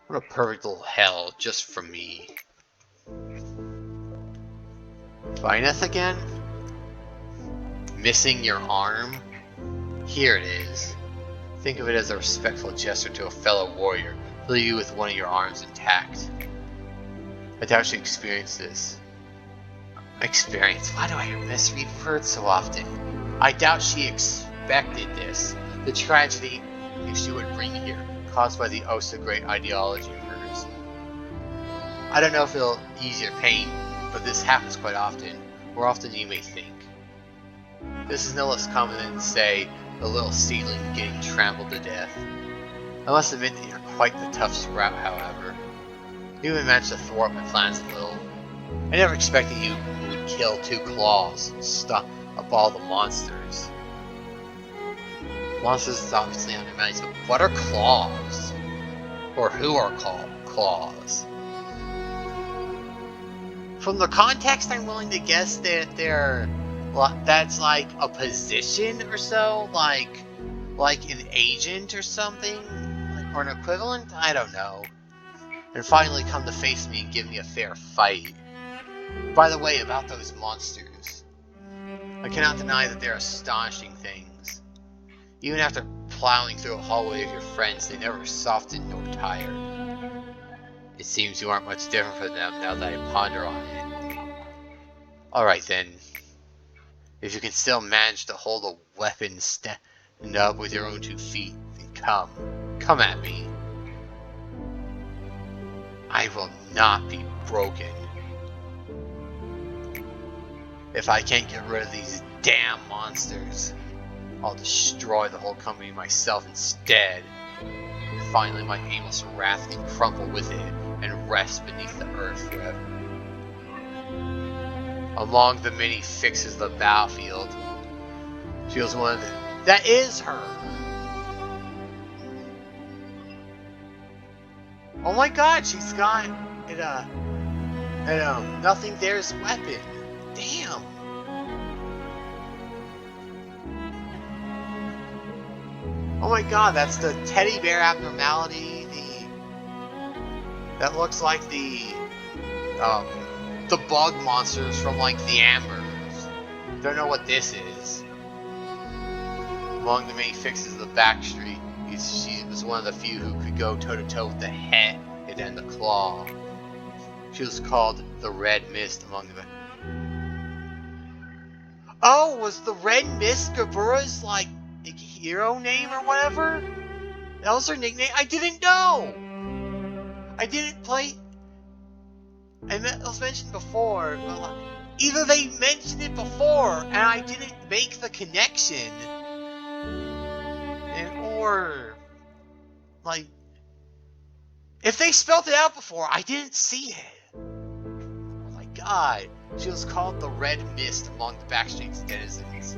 What a perfect little hell just for me. Binah again? Missing your arm? Here it is. Think of it as a respectful gesture to a fellow warrior, to leave you with one of your arms intact. I doubt she experienced this. Experience? Why do I misread words so often? I doubt she expected this. The tragedy she would bring here, caused by the oh so great ideology of hers. I don't know if it'll ease your pain, but this happens quite often, more often than you may think. This is no less common than, say, a little seedling getting trampled to death. I must admit that you're quite the tough sprout, however. You even managed to thwart my plans a little. I never expected you would kill 2 claws and stop up all the monsters. Monsters is obviously on your mind, so what are claws? Or who are called claws? From the context, I'm willing to guess that that's like a position or so, like an agent or something, or an equivalent. I don't know. And finally, come to face me and give me a fair fight. By the way, about those monsters, I cannot deny that they're astonishing things. Even after plowing through a hallway of your friends, they never softened nor tired. It seems you aren't much different from them now that I ponder on it. Alright then. If you can still manage to hold a weapon stand up with your own 2 feet, then come. Come at me. I will not be broken. If I can't get rid of these damn monsters, I'll destroy the whole company myself instead. Finally, my aimless wrath can crumple with it and rest beneath the earth forever. Among the many fixes of the battlefield, she was one of them. That is her! Oh my god, she's got nothing there's weapon. Damn! Oh my god, that's the teddy bear abnormality, that looks like the bug monsters from like the Ambers. Don't know what this is. Among the many fixes of the backstreet, she was one of the few who could go toe-to-toe with the head and the claw. She was called the Red Mist among the... Oh, was the Red Mist Geburah's, like, hero name or whatever? That was her nickname? I didn't know! I didn't play... It was mentioned before, but like, either they mentioned it before and I didn't make the connection, or like, if they spelled it out before, I didn't see it. Oh my god. She was called the Red Mist among the Backstreet's denizens.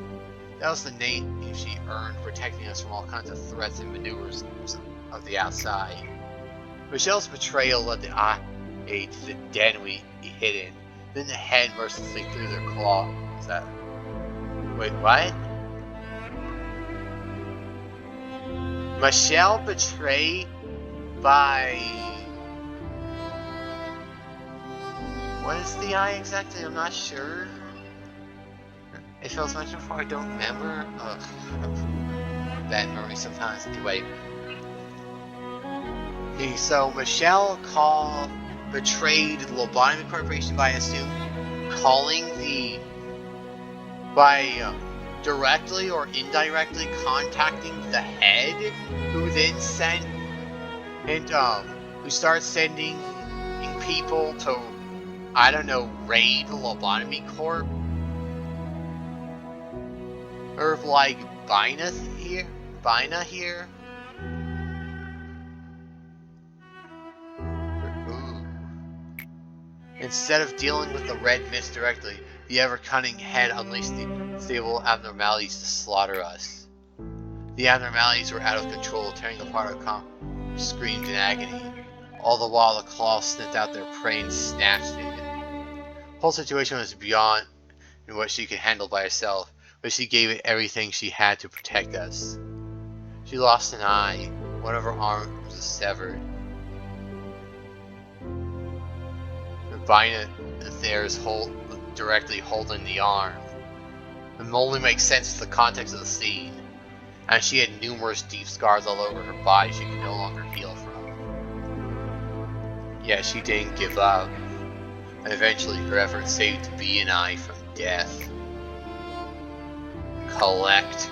That was the name she earned, protecting us from all kinds of threats and maneuvers of the outside. Michelle's betrayal led the eye to the den we hid in. Then the head mercilessly threw their claw. What's that? Wait, what? Michelle betrayed by... What is the eye exactly? I'm not sure. If it was mentioned before, I don't remember. Ugh. Bad memory sometimes. Anyway. Okay, so Michelle betrayed the Lobotomy Corporation by, I assume, calling the... by directly or indirectly contacting the head, who then sent... and, who starts sending people to, I don't know, raid the Lobotomy Corp? Or like Binah here? Ooh. Instead of dealing with the Red Mist directly, the ever-cunning head unleashed the stable abnormalities to slaughter us. The abnormalities were out of control, tearing apart our screamed in agony. All the while the claws sniffed out their prey and snatched it. The whole situation was beyond what she could handle by herself, but she gave it everything she had to protect us. She lost an eye. One of her arms was severed. Her Binah there is directly holding the arm. It only makes sense to the context of the scene, and she had numerous deep scars all over her body she could no longer heal from. Yet she didn't give up, and eventually her efforts saved Binah from death. Collect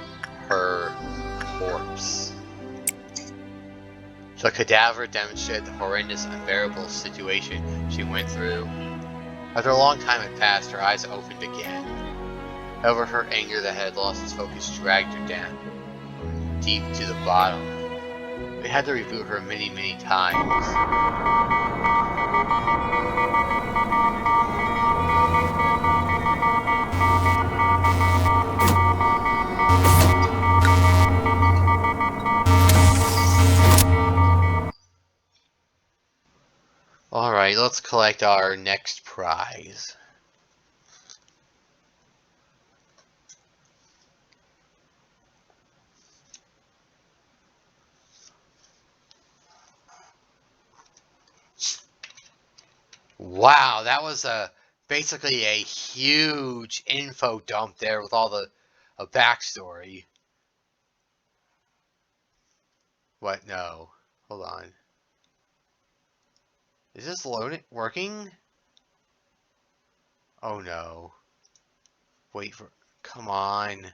her corpse. The cadaver demonstrated the horrendous, unbearable situation she went through. After a long time had passed, her eyes opened again. However, her anger that had lost its focus dragged her down, deep to the bottom. We had to reboot her many, many times. Alright, let's collect our next prize. Wow, that was basically a huge info dump there with all the backstory. What? No. Hold on. Is this loading? Working? Oh no. Wait for... Come on.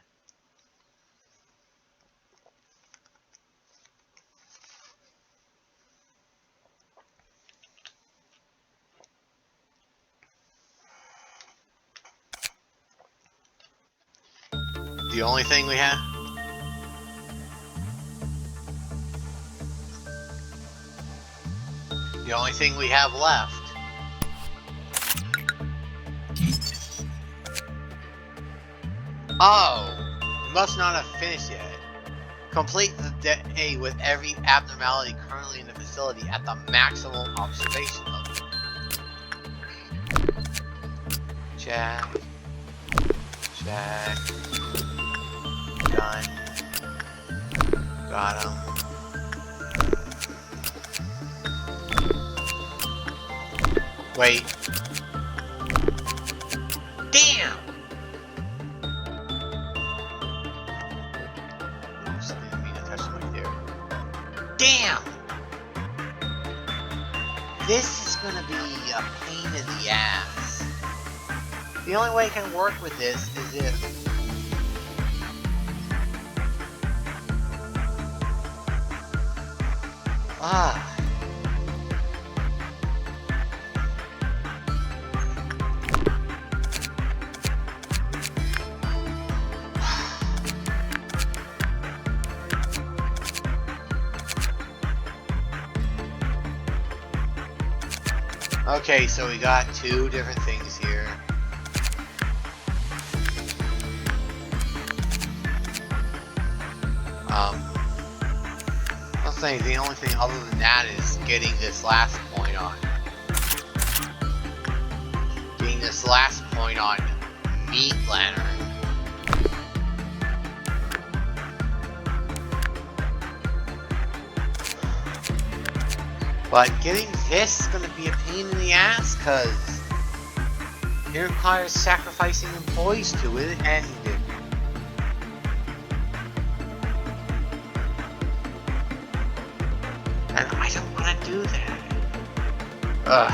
The only thing we have... The only thing we have left. Oh! You must not have finished yet. Complete the day with every abnormality currently in the facility at the maximum observation level. Check. Check. Done. Got him. Wait. Damn! Damn! This is gonna be a pain in the ass. The only way I can work with this is if... Okay, so we got two different things here. I'll say the only thing other than that is getting this last point on. Getting this last point on Meat Lantern. But getting this is gonna be a pain in the ass, cause it requires sacrificing employees to it, and I don't want to do that. Ugh.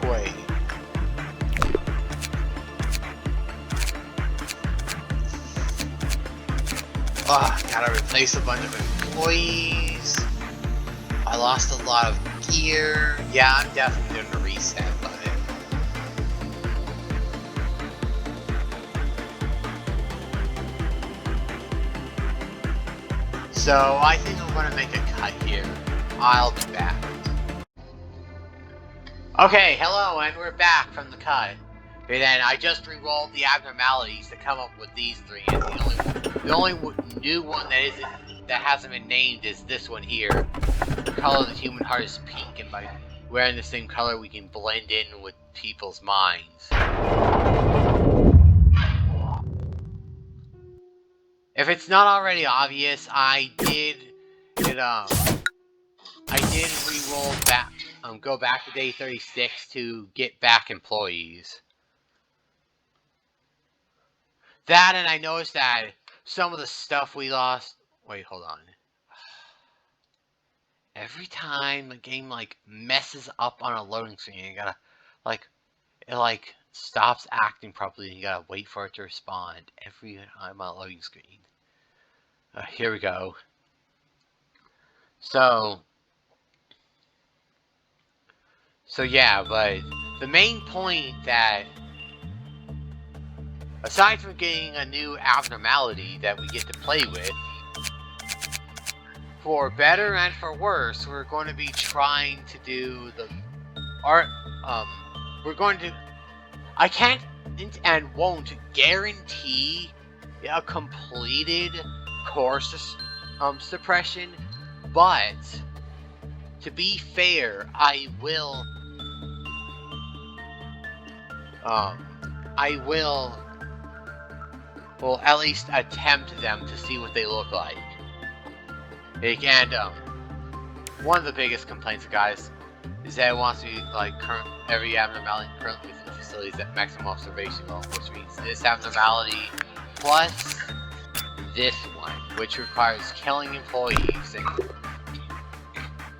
Wait. Gotta replace a bunch of employees. I lost a lot of gear. Yeah, I'm definitely doing a reset, but... So, I think I'm gonna make a cut here. I'll be back. Okay, hello, and we're back from the cut. And then I just re-rolled the abnormalities to come up with these three, and the only new one that hasn't been named is this one here. The color of the human heart is pink, and by wearing the same color we can blend in with people's minds. If it's not already obvious, I did re-roll back, go back to day 36 to get back employees. That, and I noticed that some of the stuff we lost... Wait, hold on. Every time the game, messes up on a loading screen, you gotta, it, stops acting properly, and you gotta wait for it to respond every time on a loading screen. Here we go. So yeah, but the main point that... Aside from getting a new abnormality that we get to play with, for better and for worse, we're going to be trying to do the art. We're going to... I can't and won't guarantee a completed course suppression, but to be fair, I will well, at least attempt them to see what they look like. And one of the biggest complaints, guys, is that it wants to be every abnormality currently within the facility is at maximum observation level, which means this abnormality plus this one, which requires killing employees. And,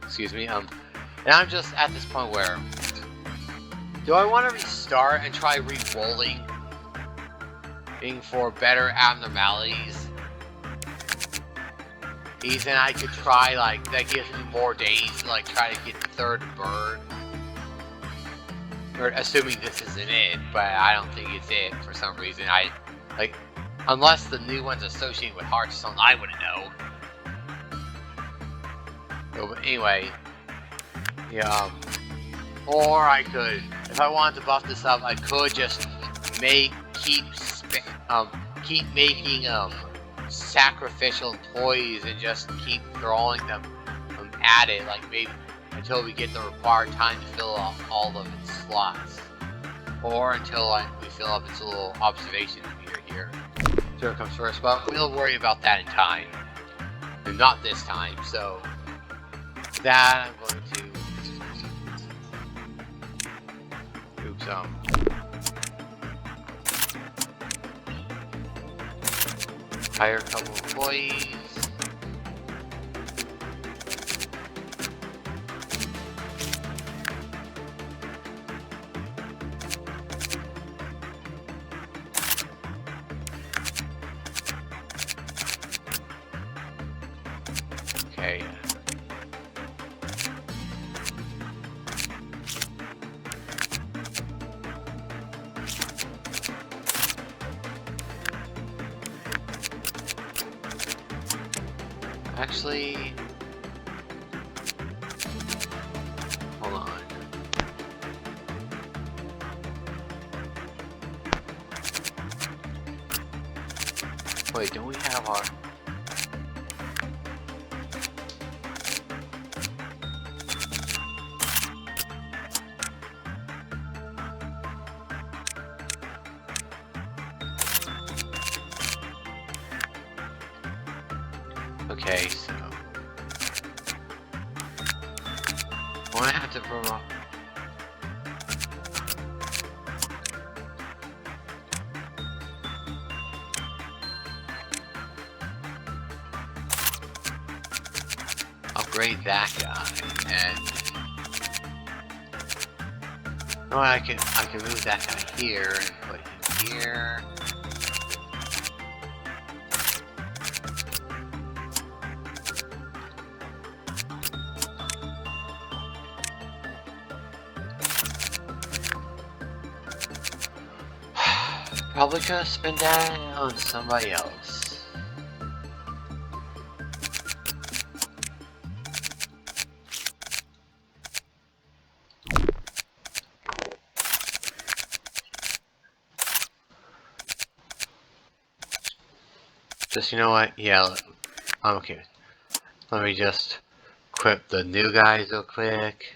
excuse me. And I'm just at this point where, do I want to restart and try re-rolling for better abnormalities? Even I could try, that gives me more days to, try to get the third bird. Or, assuming this isn't it, but I don't think it's it for some reason. Unless the new one's associated with Hearthstone, I wouldn't know. So, but anyway, yeah, or I could, if I wanted to buff this up, I could just keep making sacrificial employees and just keep throwing them at it, maybe until we get the required time to fill up all of its slots, or until we fill up its little observation meter here. Whichever comes first, but we'll worry about that in time, and not this time. So that I'm going to oops Hire a couple employees. Okay. Actually, hold on. Wait, don't we have our... Okay, so I'm gonna have to promote. Upgrade that guy, and oh, I can move that guy here and put him here. Probably could have spent that on somebody else. Just, you know what? Yeah, I'm okay. Let me just equip the new guys real quick.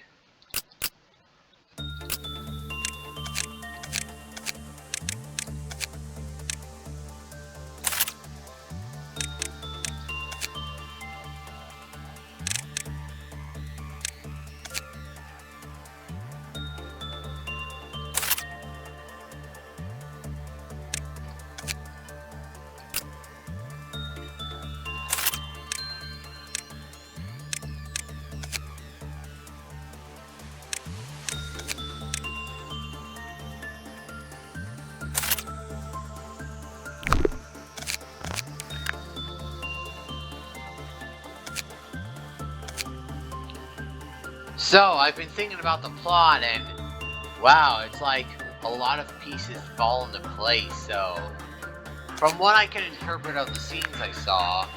So, I've been thinking about the plot, and wow, it's like a lot of pieces fall into place. So, from what I can interpret of the scenes I saw,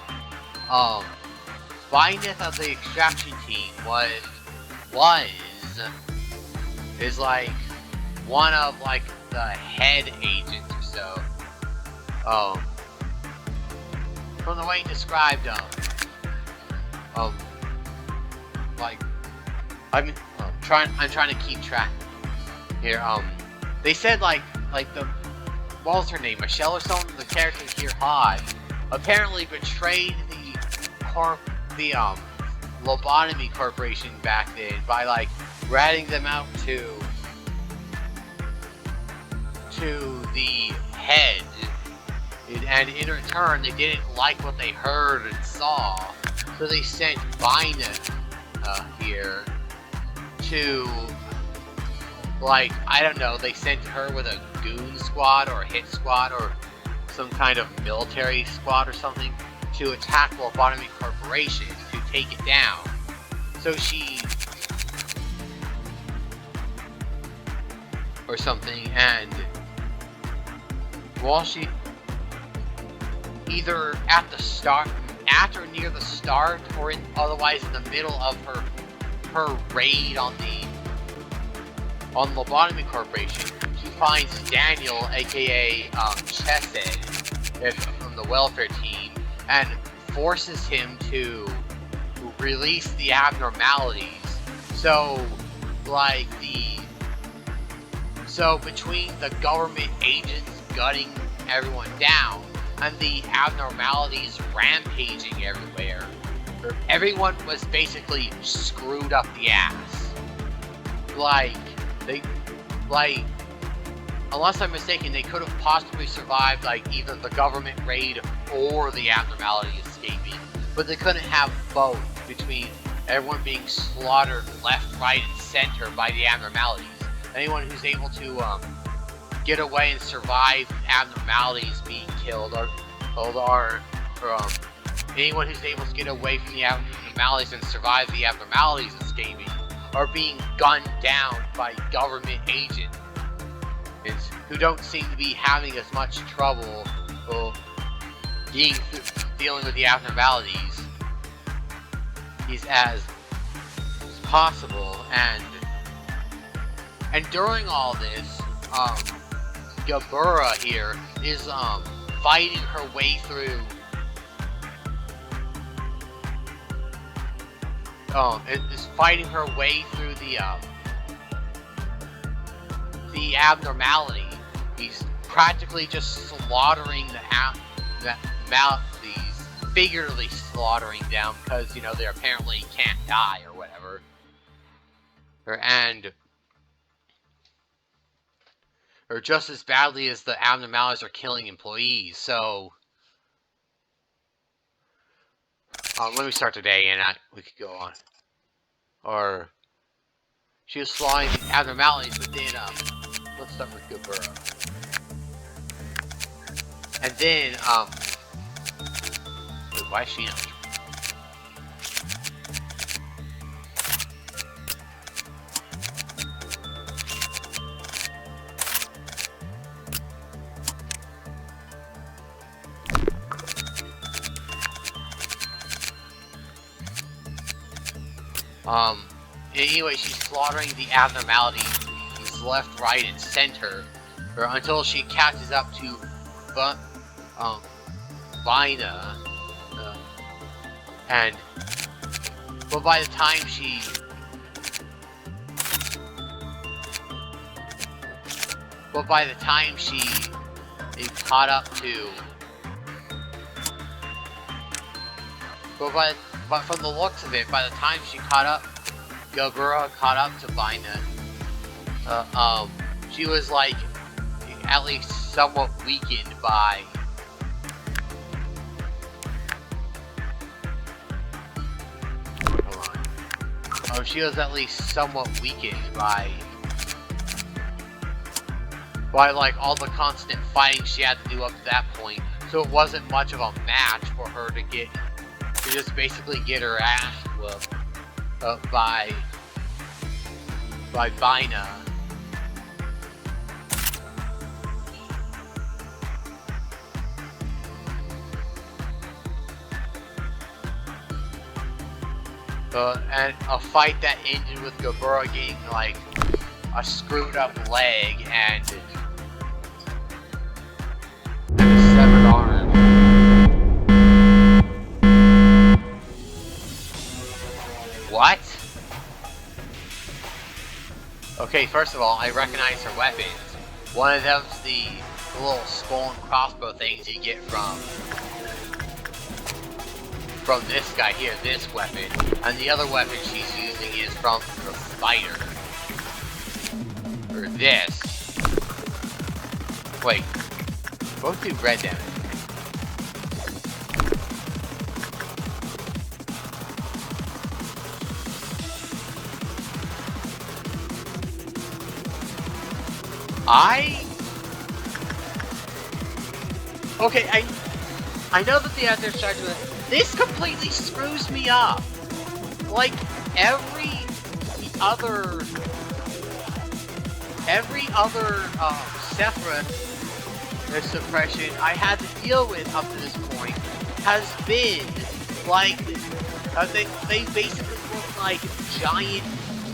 Binah of the extraction team is like one of like the head agents or so. From the way he described like I'm trying to keep track here. They said like the what was her name, Michelle or something? The character here, Hod, apparently betrayed the Lobotomy Corporation back then by like ratting them out to the head, and in return they didn't like what they heard and saw, so they sent Binah here to, like, I don't know, they sent her with a goon squad or a hit squad or some kind of military squad or something to attack Lobotomy Corporation, to take it down. So she, or something, and while she, either at the start, at or near the start, or otherwise in the middle of her raid on Lobotomy Corporation, she finds Daniel, aka Chesed, from the welfare team, and forces him to release the abnormalities. So, like between the government agents gutting everyone down and the abnormalities rampaging everywhere, everyone was basically screwed up the ass. Unless I'm mistaken, they could have possibly survived like either the government raid or the abnormality escaping, but they couldn't have both between everyone being slaughtered left, right, and center by the abnormalities. Anyone who's able to get away and survive abnormalities being killed, or anyone who's able to get away from the abnormalities and survive the abnormalities escaping, are being gunned down by government agents who don't seem to be having as much trouble dealing with the abnormalities as possible. And during all this, Geburah here is fighting her way through the abnormality. He's practically just slaughtering these, figuratively slaughtering them, because, you know, they apparently can't die or whatever. Or just as badly as the abnormalities are killing employees. So let me start today, and we could go on. Or she was slaughtering the abnormalities, but then let's start with Geburah. And then wait, why is she not? Anyway, she's slaughtering the abnormalities left, right, and center, until she catches up to Binah, but by the time she caught up to, but from the looks of it, by the time she Geburah caught up to Binah, she was like at least somewhat weakened by she was at least somewhat weakened by like all the constant fighting she had to do up to that point. So it wasn't much of a match for her to just basically get her ass whooped by Binah. And a fight that ended with Geburah getting like a screwed up leg and a severed arm. What? Okay, first of all, I recognize her weapons. One of them's the little skull and crossbow things you get from this guy here, this weapon. And the other weapon she's using is from the spider. Or this. Wait. Both do red damage. Okay, I know that the other starts with this completely screws me up. Like every other separate suppression I had to deal with up to this point has been like they basically look like giant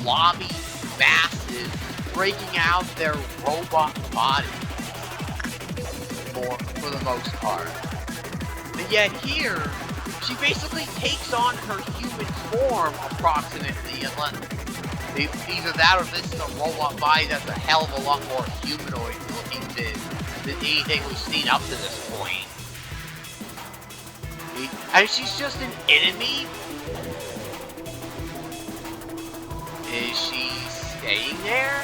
blobby masses breaking out their robot bodies for the most part. And yet here, she basically takes on her human form approximately, unless either that or this is a robot body that's a hell of a lot more humanoid looking than anything we've seen up to this point. And she's just an enemy? Is she staying there?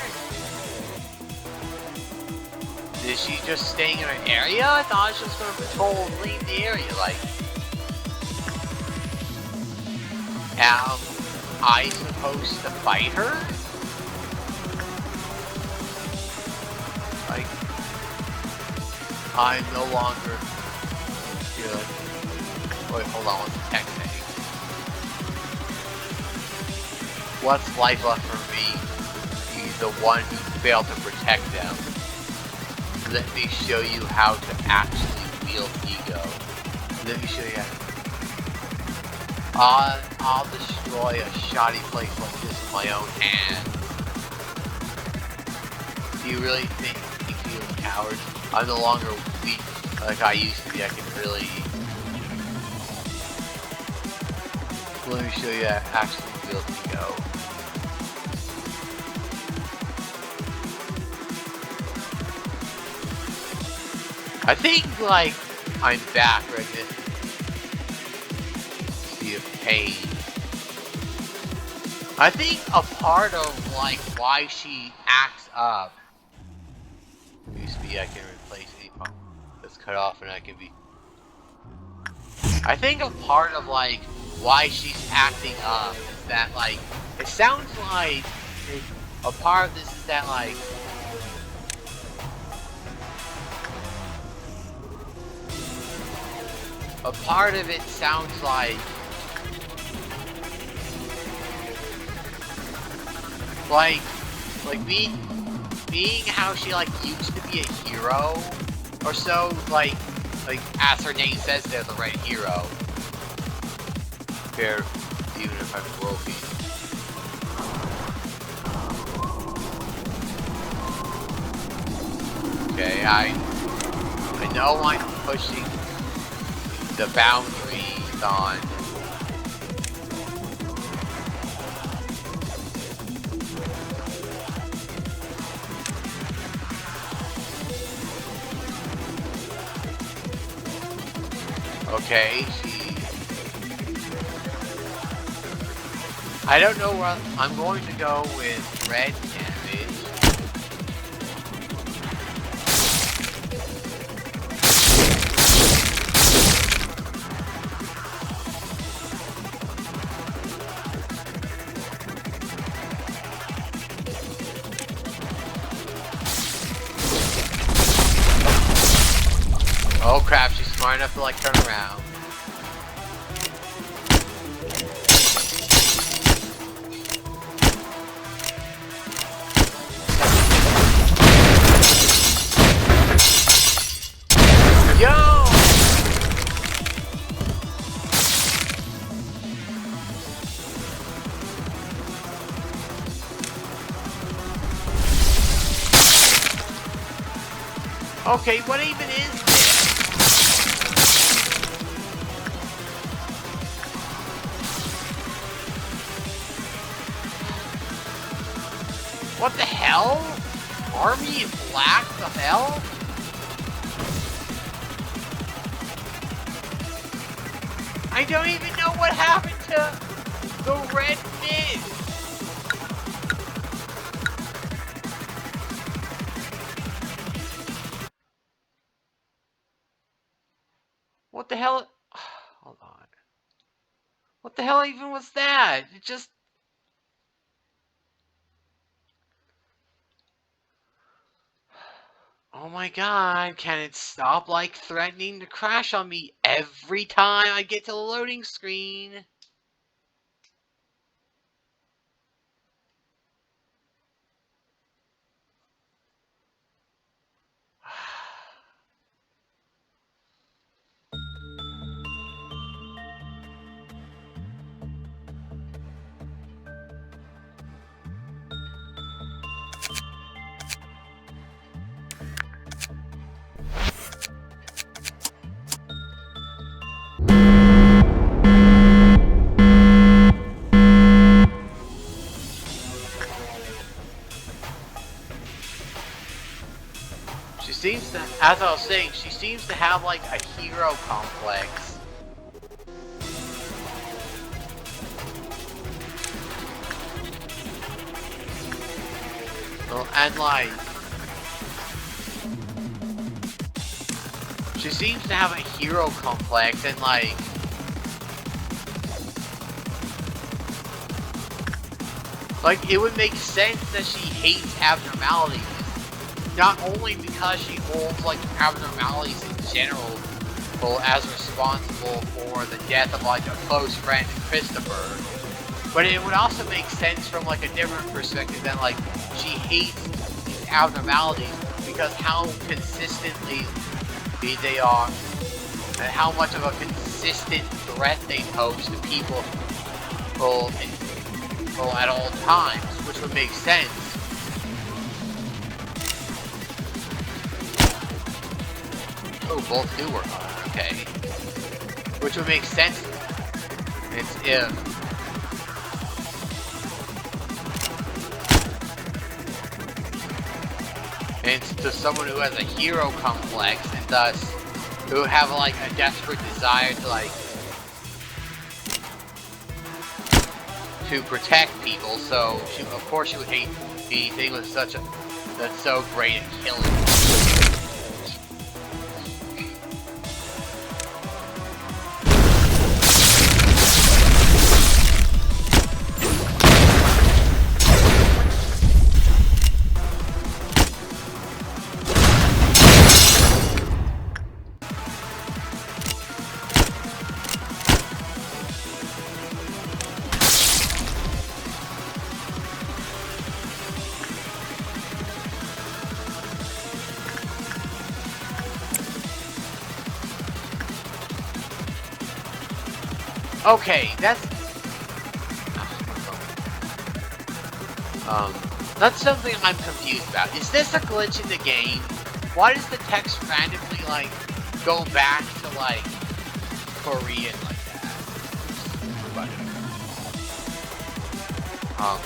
Is she just staying in an area? I thought she was gonna patrol and leave the area, like... Am I supposed to fight her? Like... I'm no longer... good. Wait, hold on, what's the text saying? What's life left for me? He's the one who failed to protect them. Let me show you how to actually wield ego. Let me show you how. I'll destroy a shoddy place like this with my own hand. Do you really think you're a coward? I'm no longer weak like I used to be. I can really... Let me show you how to actually wield ego. I think, like, I'm back right now. See a pain. I think a part of, like, why she acts up. Used to be I can replace any part that's cut off and I can be... I think a part of, like, why she's acting up is that, like, it sounds like a part of this is that, like, a part of it sounds like being how she like used to be a hero or so, like as her name says, they're the right hero. Fair, even if I'm broken. Okay, I know I'm pushing the boundaries on okay, I don't know where I'm going to go with red damage. Oh crap, she's smart enough to like turn around. Yo! Okay, what even is this? What the hell? Army in black? The hell? I don't even know what happened to the red mist. What the hell? Hold on. What the hell even was that? It just... Oh my god, can it stop, like, threatening to crash on me every time I get to the loading screen? She seems to, as I was saying, she seems to have like a hero complex. Well, and like, She seems to have a hero complex and like it would make sense that she hates abnormalities. Not only because she holds like abnormalities in general as responsible for the death of like a close friend, Christopher, but it would also make sense from like a different perspective than like she hates these abnormalities because how consistently they are and how much of a consistent threat they pose to people at all times, which would make sense. Oh, both do work on it, okay. Which would make sense. It's if it's to someone who has a hero complex and thus who have like a desperate desire to like to protect people, so of course she would hate anything with such a that's so great at killing. Okay, that's something I'm confused about. Is this a glitch in the game? Why does the text randomly like go back to like Korean like that? Oh.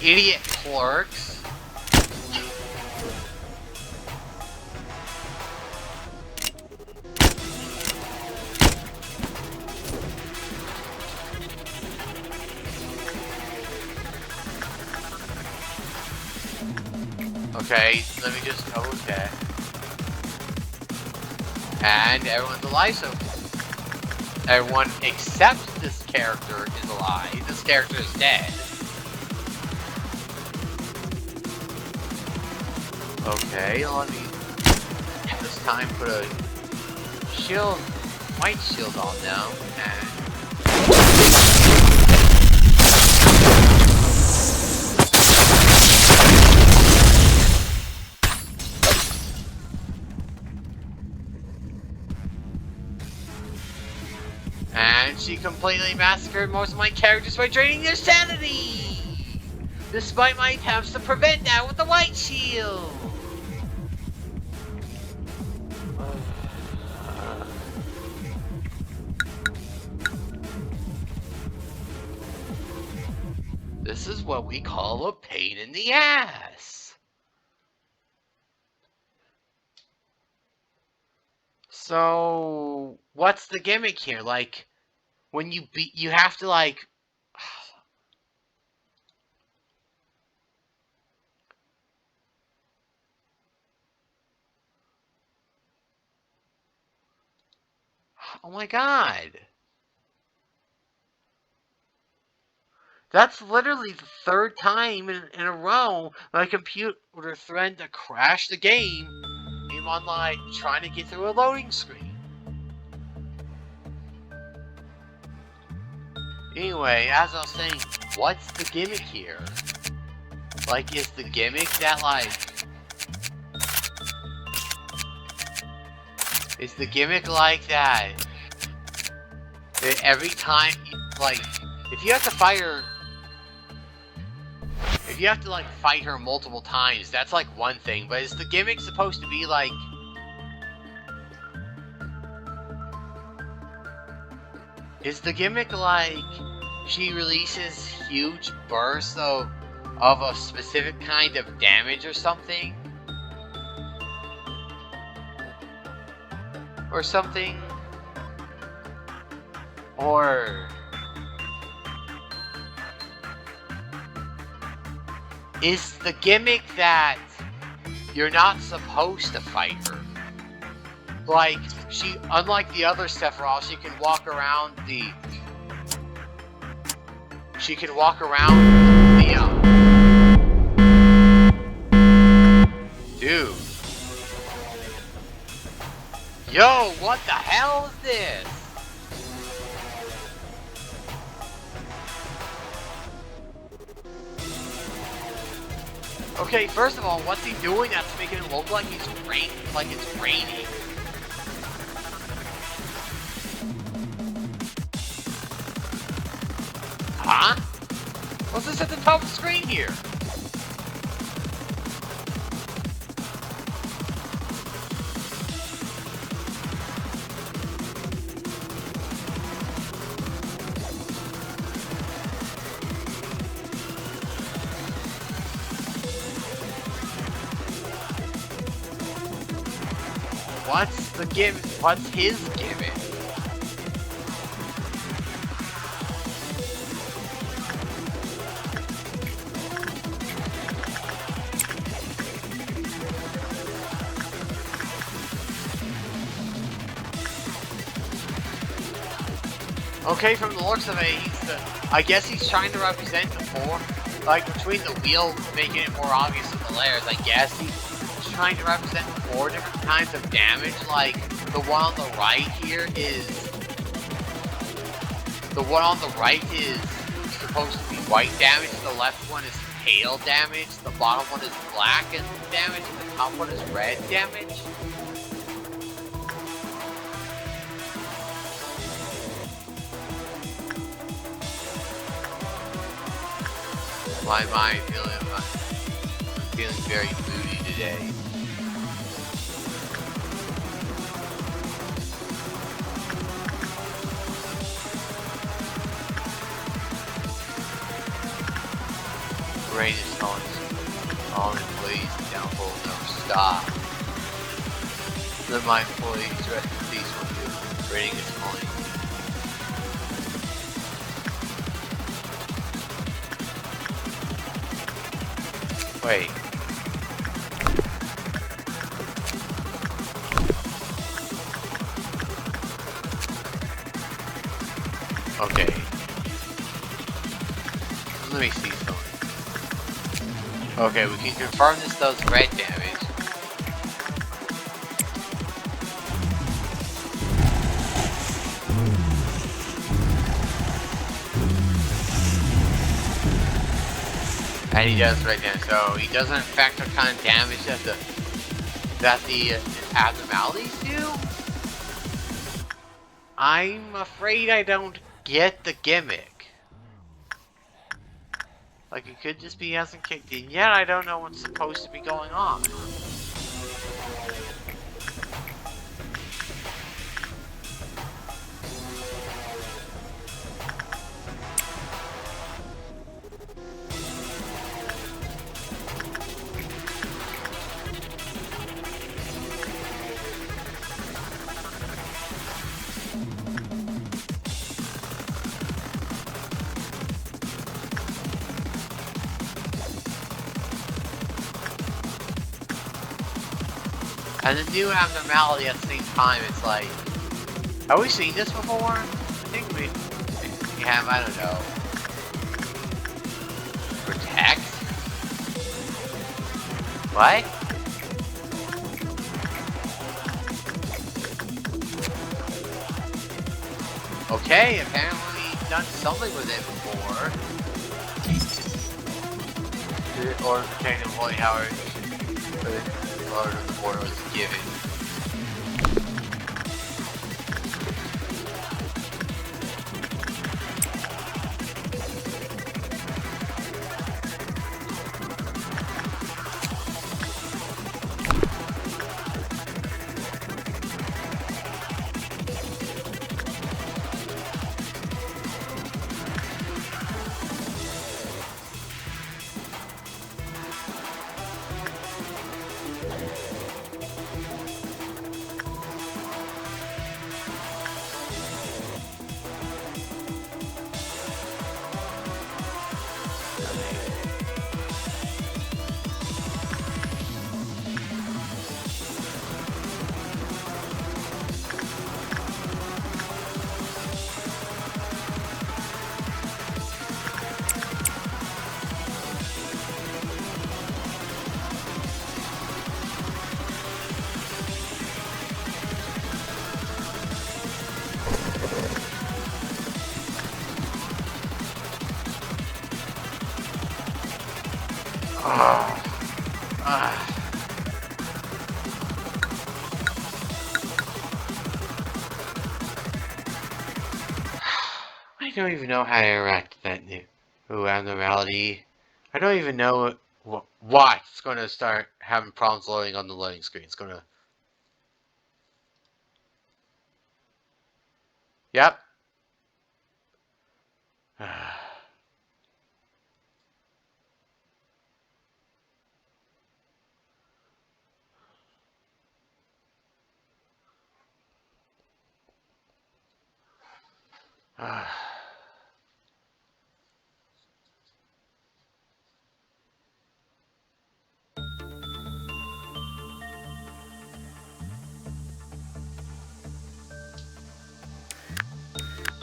Idiot clerks. Okay, let me just double check. And everyone's alive, so everyone except this character is alive. This character is dead. Okay, let me this time put a shield, white shield on now, and she completely massacred most of my characters by draining their sanity, despite my attempts to prevent that with the white shield. This is what we call a pain in the ass. So, what's the gimmick here? Like, when you beat, you have to like... Oh my god. That's literally the third time in a row my computer threatened to crash the game. I'm online trying to get through a loading screen. Anyway, as I was saying, what's the gimmick here? Like, is the gimmick that, like... Is the gimmick like that? That every time, like, if you have to fire... if you have to, like, fight her multiple times, that's, like, one thing. But is the gimmick supposed to be, like... Is the gimmick, like, she releases huge bursts of a specific kind of damage or something? Or something? Or... is the gimmick that you're not supposed to fight her? Like, she, unlike the other Sephiroth, she can walk around the... She can walk around the, Dude. Yo, what the hell is this? Okay, first of all, what's he doing that's making it look like it's raining? Huh? What's this at the top of the screen here? What's the gimmick? What's his gimmick? Okay, from the looks of it, I guess he's trying to represent the four, like between the wheel making it more obvious in the layers. I guess he's trying to represent 4 different kinds of damage. Like the one on the right here is supposed to be white damage. The left one is pale damage. The bottom one is black and damage, and the top one is red damage. My mind I'm feeling very moody today. Rain is falling. All employees downfall will never stop. Let my employees rest in peace when the rain is falling. Wait. Okay. Let me see something. Okay, we can confirm this does red damage. And he does red damage, so he doesn't affect the kind of damage that the abnormalities do? I'm afraid I don't get the gimmick. Like, it could just be he hasn't kicked in yet. I don't know what's supposed to be going on. And the new abnormality at the same time, it's like, have we seen this before? I think we have, I don't know. Protect? What? Okay, apparently we've done something with it before. Or protect employee, however, the border was given. I don't even know how to interact with that new abnormality. I don't even know why it's going to start having problems loading on the loading screen. It's going to... Yep.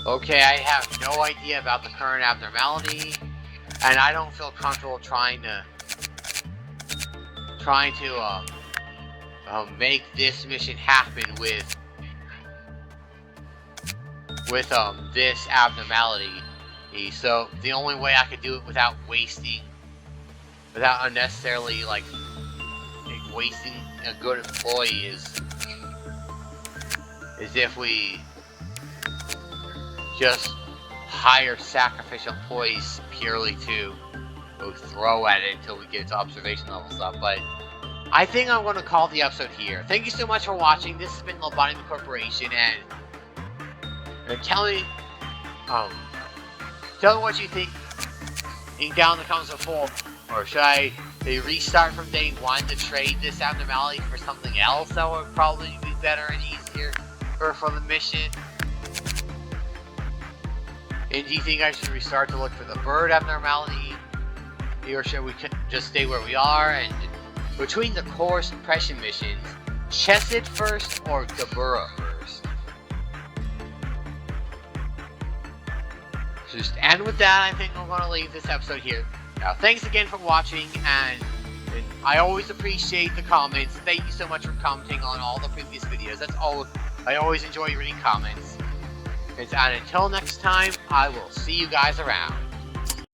Okay, I have no idea about the current abnormality, and I don't feel comfortable trying to make this mission happen with this abnormality. So the only way I could do it without unnecessarily wasting a good employee is if we just hire sacrificial employees purely to throw at it until we get to observation level stuff. But I think I'm going to call the episode here. Thank you so much for watching. This has been Lobotomy Corporation, and tell me what you think down in the comments below. Or should I restart from day one to trade this abnormality for something else that would probably be better and easier for the mission? And do you think I should restart to look for the bird abnormality? Or should we just stay where we are? And between the core suppression missions, Chesed first or Geburah first? And with that, I think I'm going to leave this episode here. Now, thanks again for watching, and I always appreciate the comments. Thank you so much for commenting on all the previous videos. I always enjoy reading comments. And until next time, I will see you guys around.